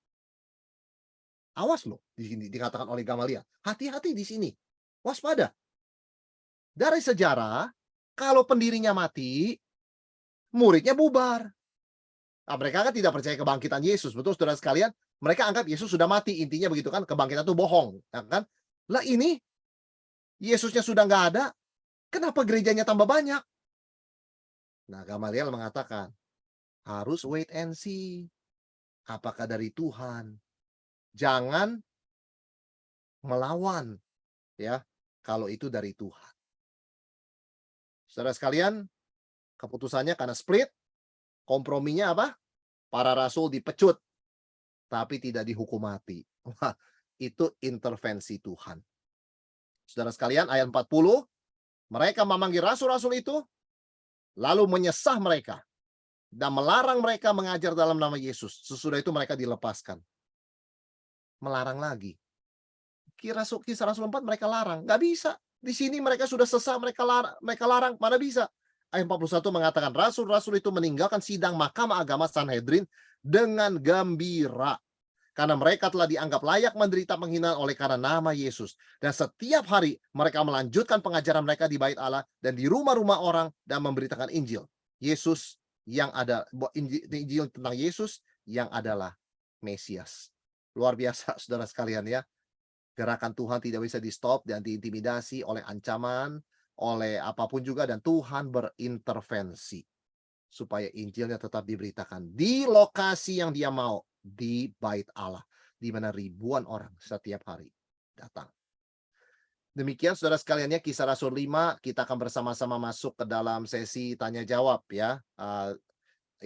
Awas loh, di sini dikatakan oleh Gamaliel. Hati-hati di sini. Waspada. Dari sejarah, kalau pendirinya mati, muridnya bubar. Nah, mereka kan tidak percaya kebangkitan Yesus. Betul, saudara sekalian? Mereka anggap Yesus sudah mati. Intinya begitu kan, kebangkitan itu bohong. Ya kan? Lah ini, Yesusnya sudah nggak ada, kenapa gerejanya tambah banyak? Nah, Gamaliel mengatakan, harus wait and see. Apakah dari Tuhan? Jangan melawan, ya, kalau itu dari Tuhan. Saudara sekalian, keputusannya karena split, komprominya apa? Para rasul dipecut, tapi tidak dihukum mati. Wah, itu intervensi Tuhan. Saudara sekalian, ayat 40, mereka memanggil rasul-rasul itu, lalu menyesah mereka, dan melarang mereka mengajar dalam nama Yesus. Sesudah itu mereka dilepaskan. Melarang lagi. Kisah Rasul 4 mereka larang. Nggak bisa. Di sini mereka sudah sesah, mereka larang. Mana bisa? Ayat 41 mengatakan, rasul-rasul itu meninggalkan sidang mahkamah agama Sanhedrin dengan gembira. Karena mereka telah dianggap layak menderita penghinaan oleh karena nama Yesus. Dan setiap hari mereka melanjutkan pengajaran mereka di bait Allah dan di rumah-rumah orang dan memberitakan Injil. Yesus yang ada, Injil tentang Yesus yang adalah Mesias. Luar biasa, saudara sekalian ya. Gerakan Tuhan tidak bisa di-stop dan diintimidasi oleh ancaman, oleh apapun juga, dan Tuhan berintervensi supaya Injilnya tetap diberitakan di lokasi yang Dia mau, di bait Allah, di mana ribuan orang setiap hari datang. Demikian saudara sekalian ya, Kisah Rasul 5, kita akan bersama-sama masuk ke dalam sesi tanya jawab ya.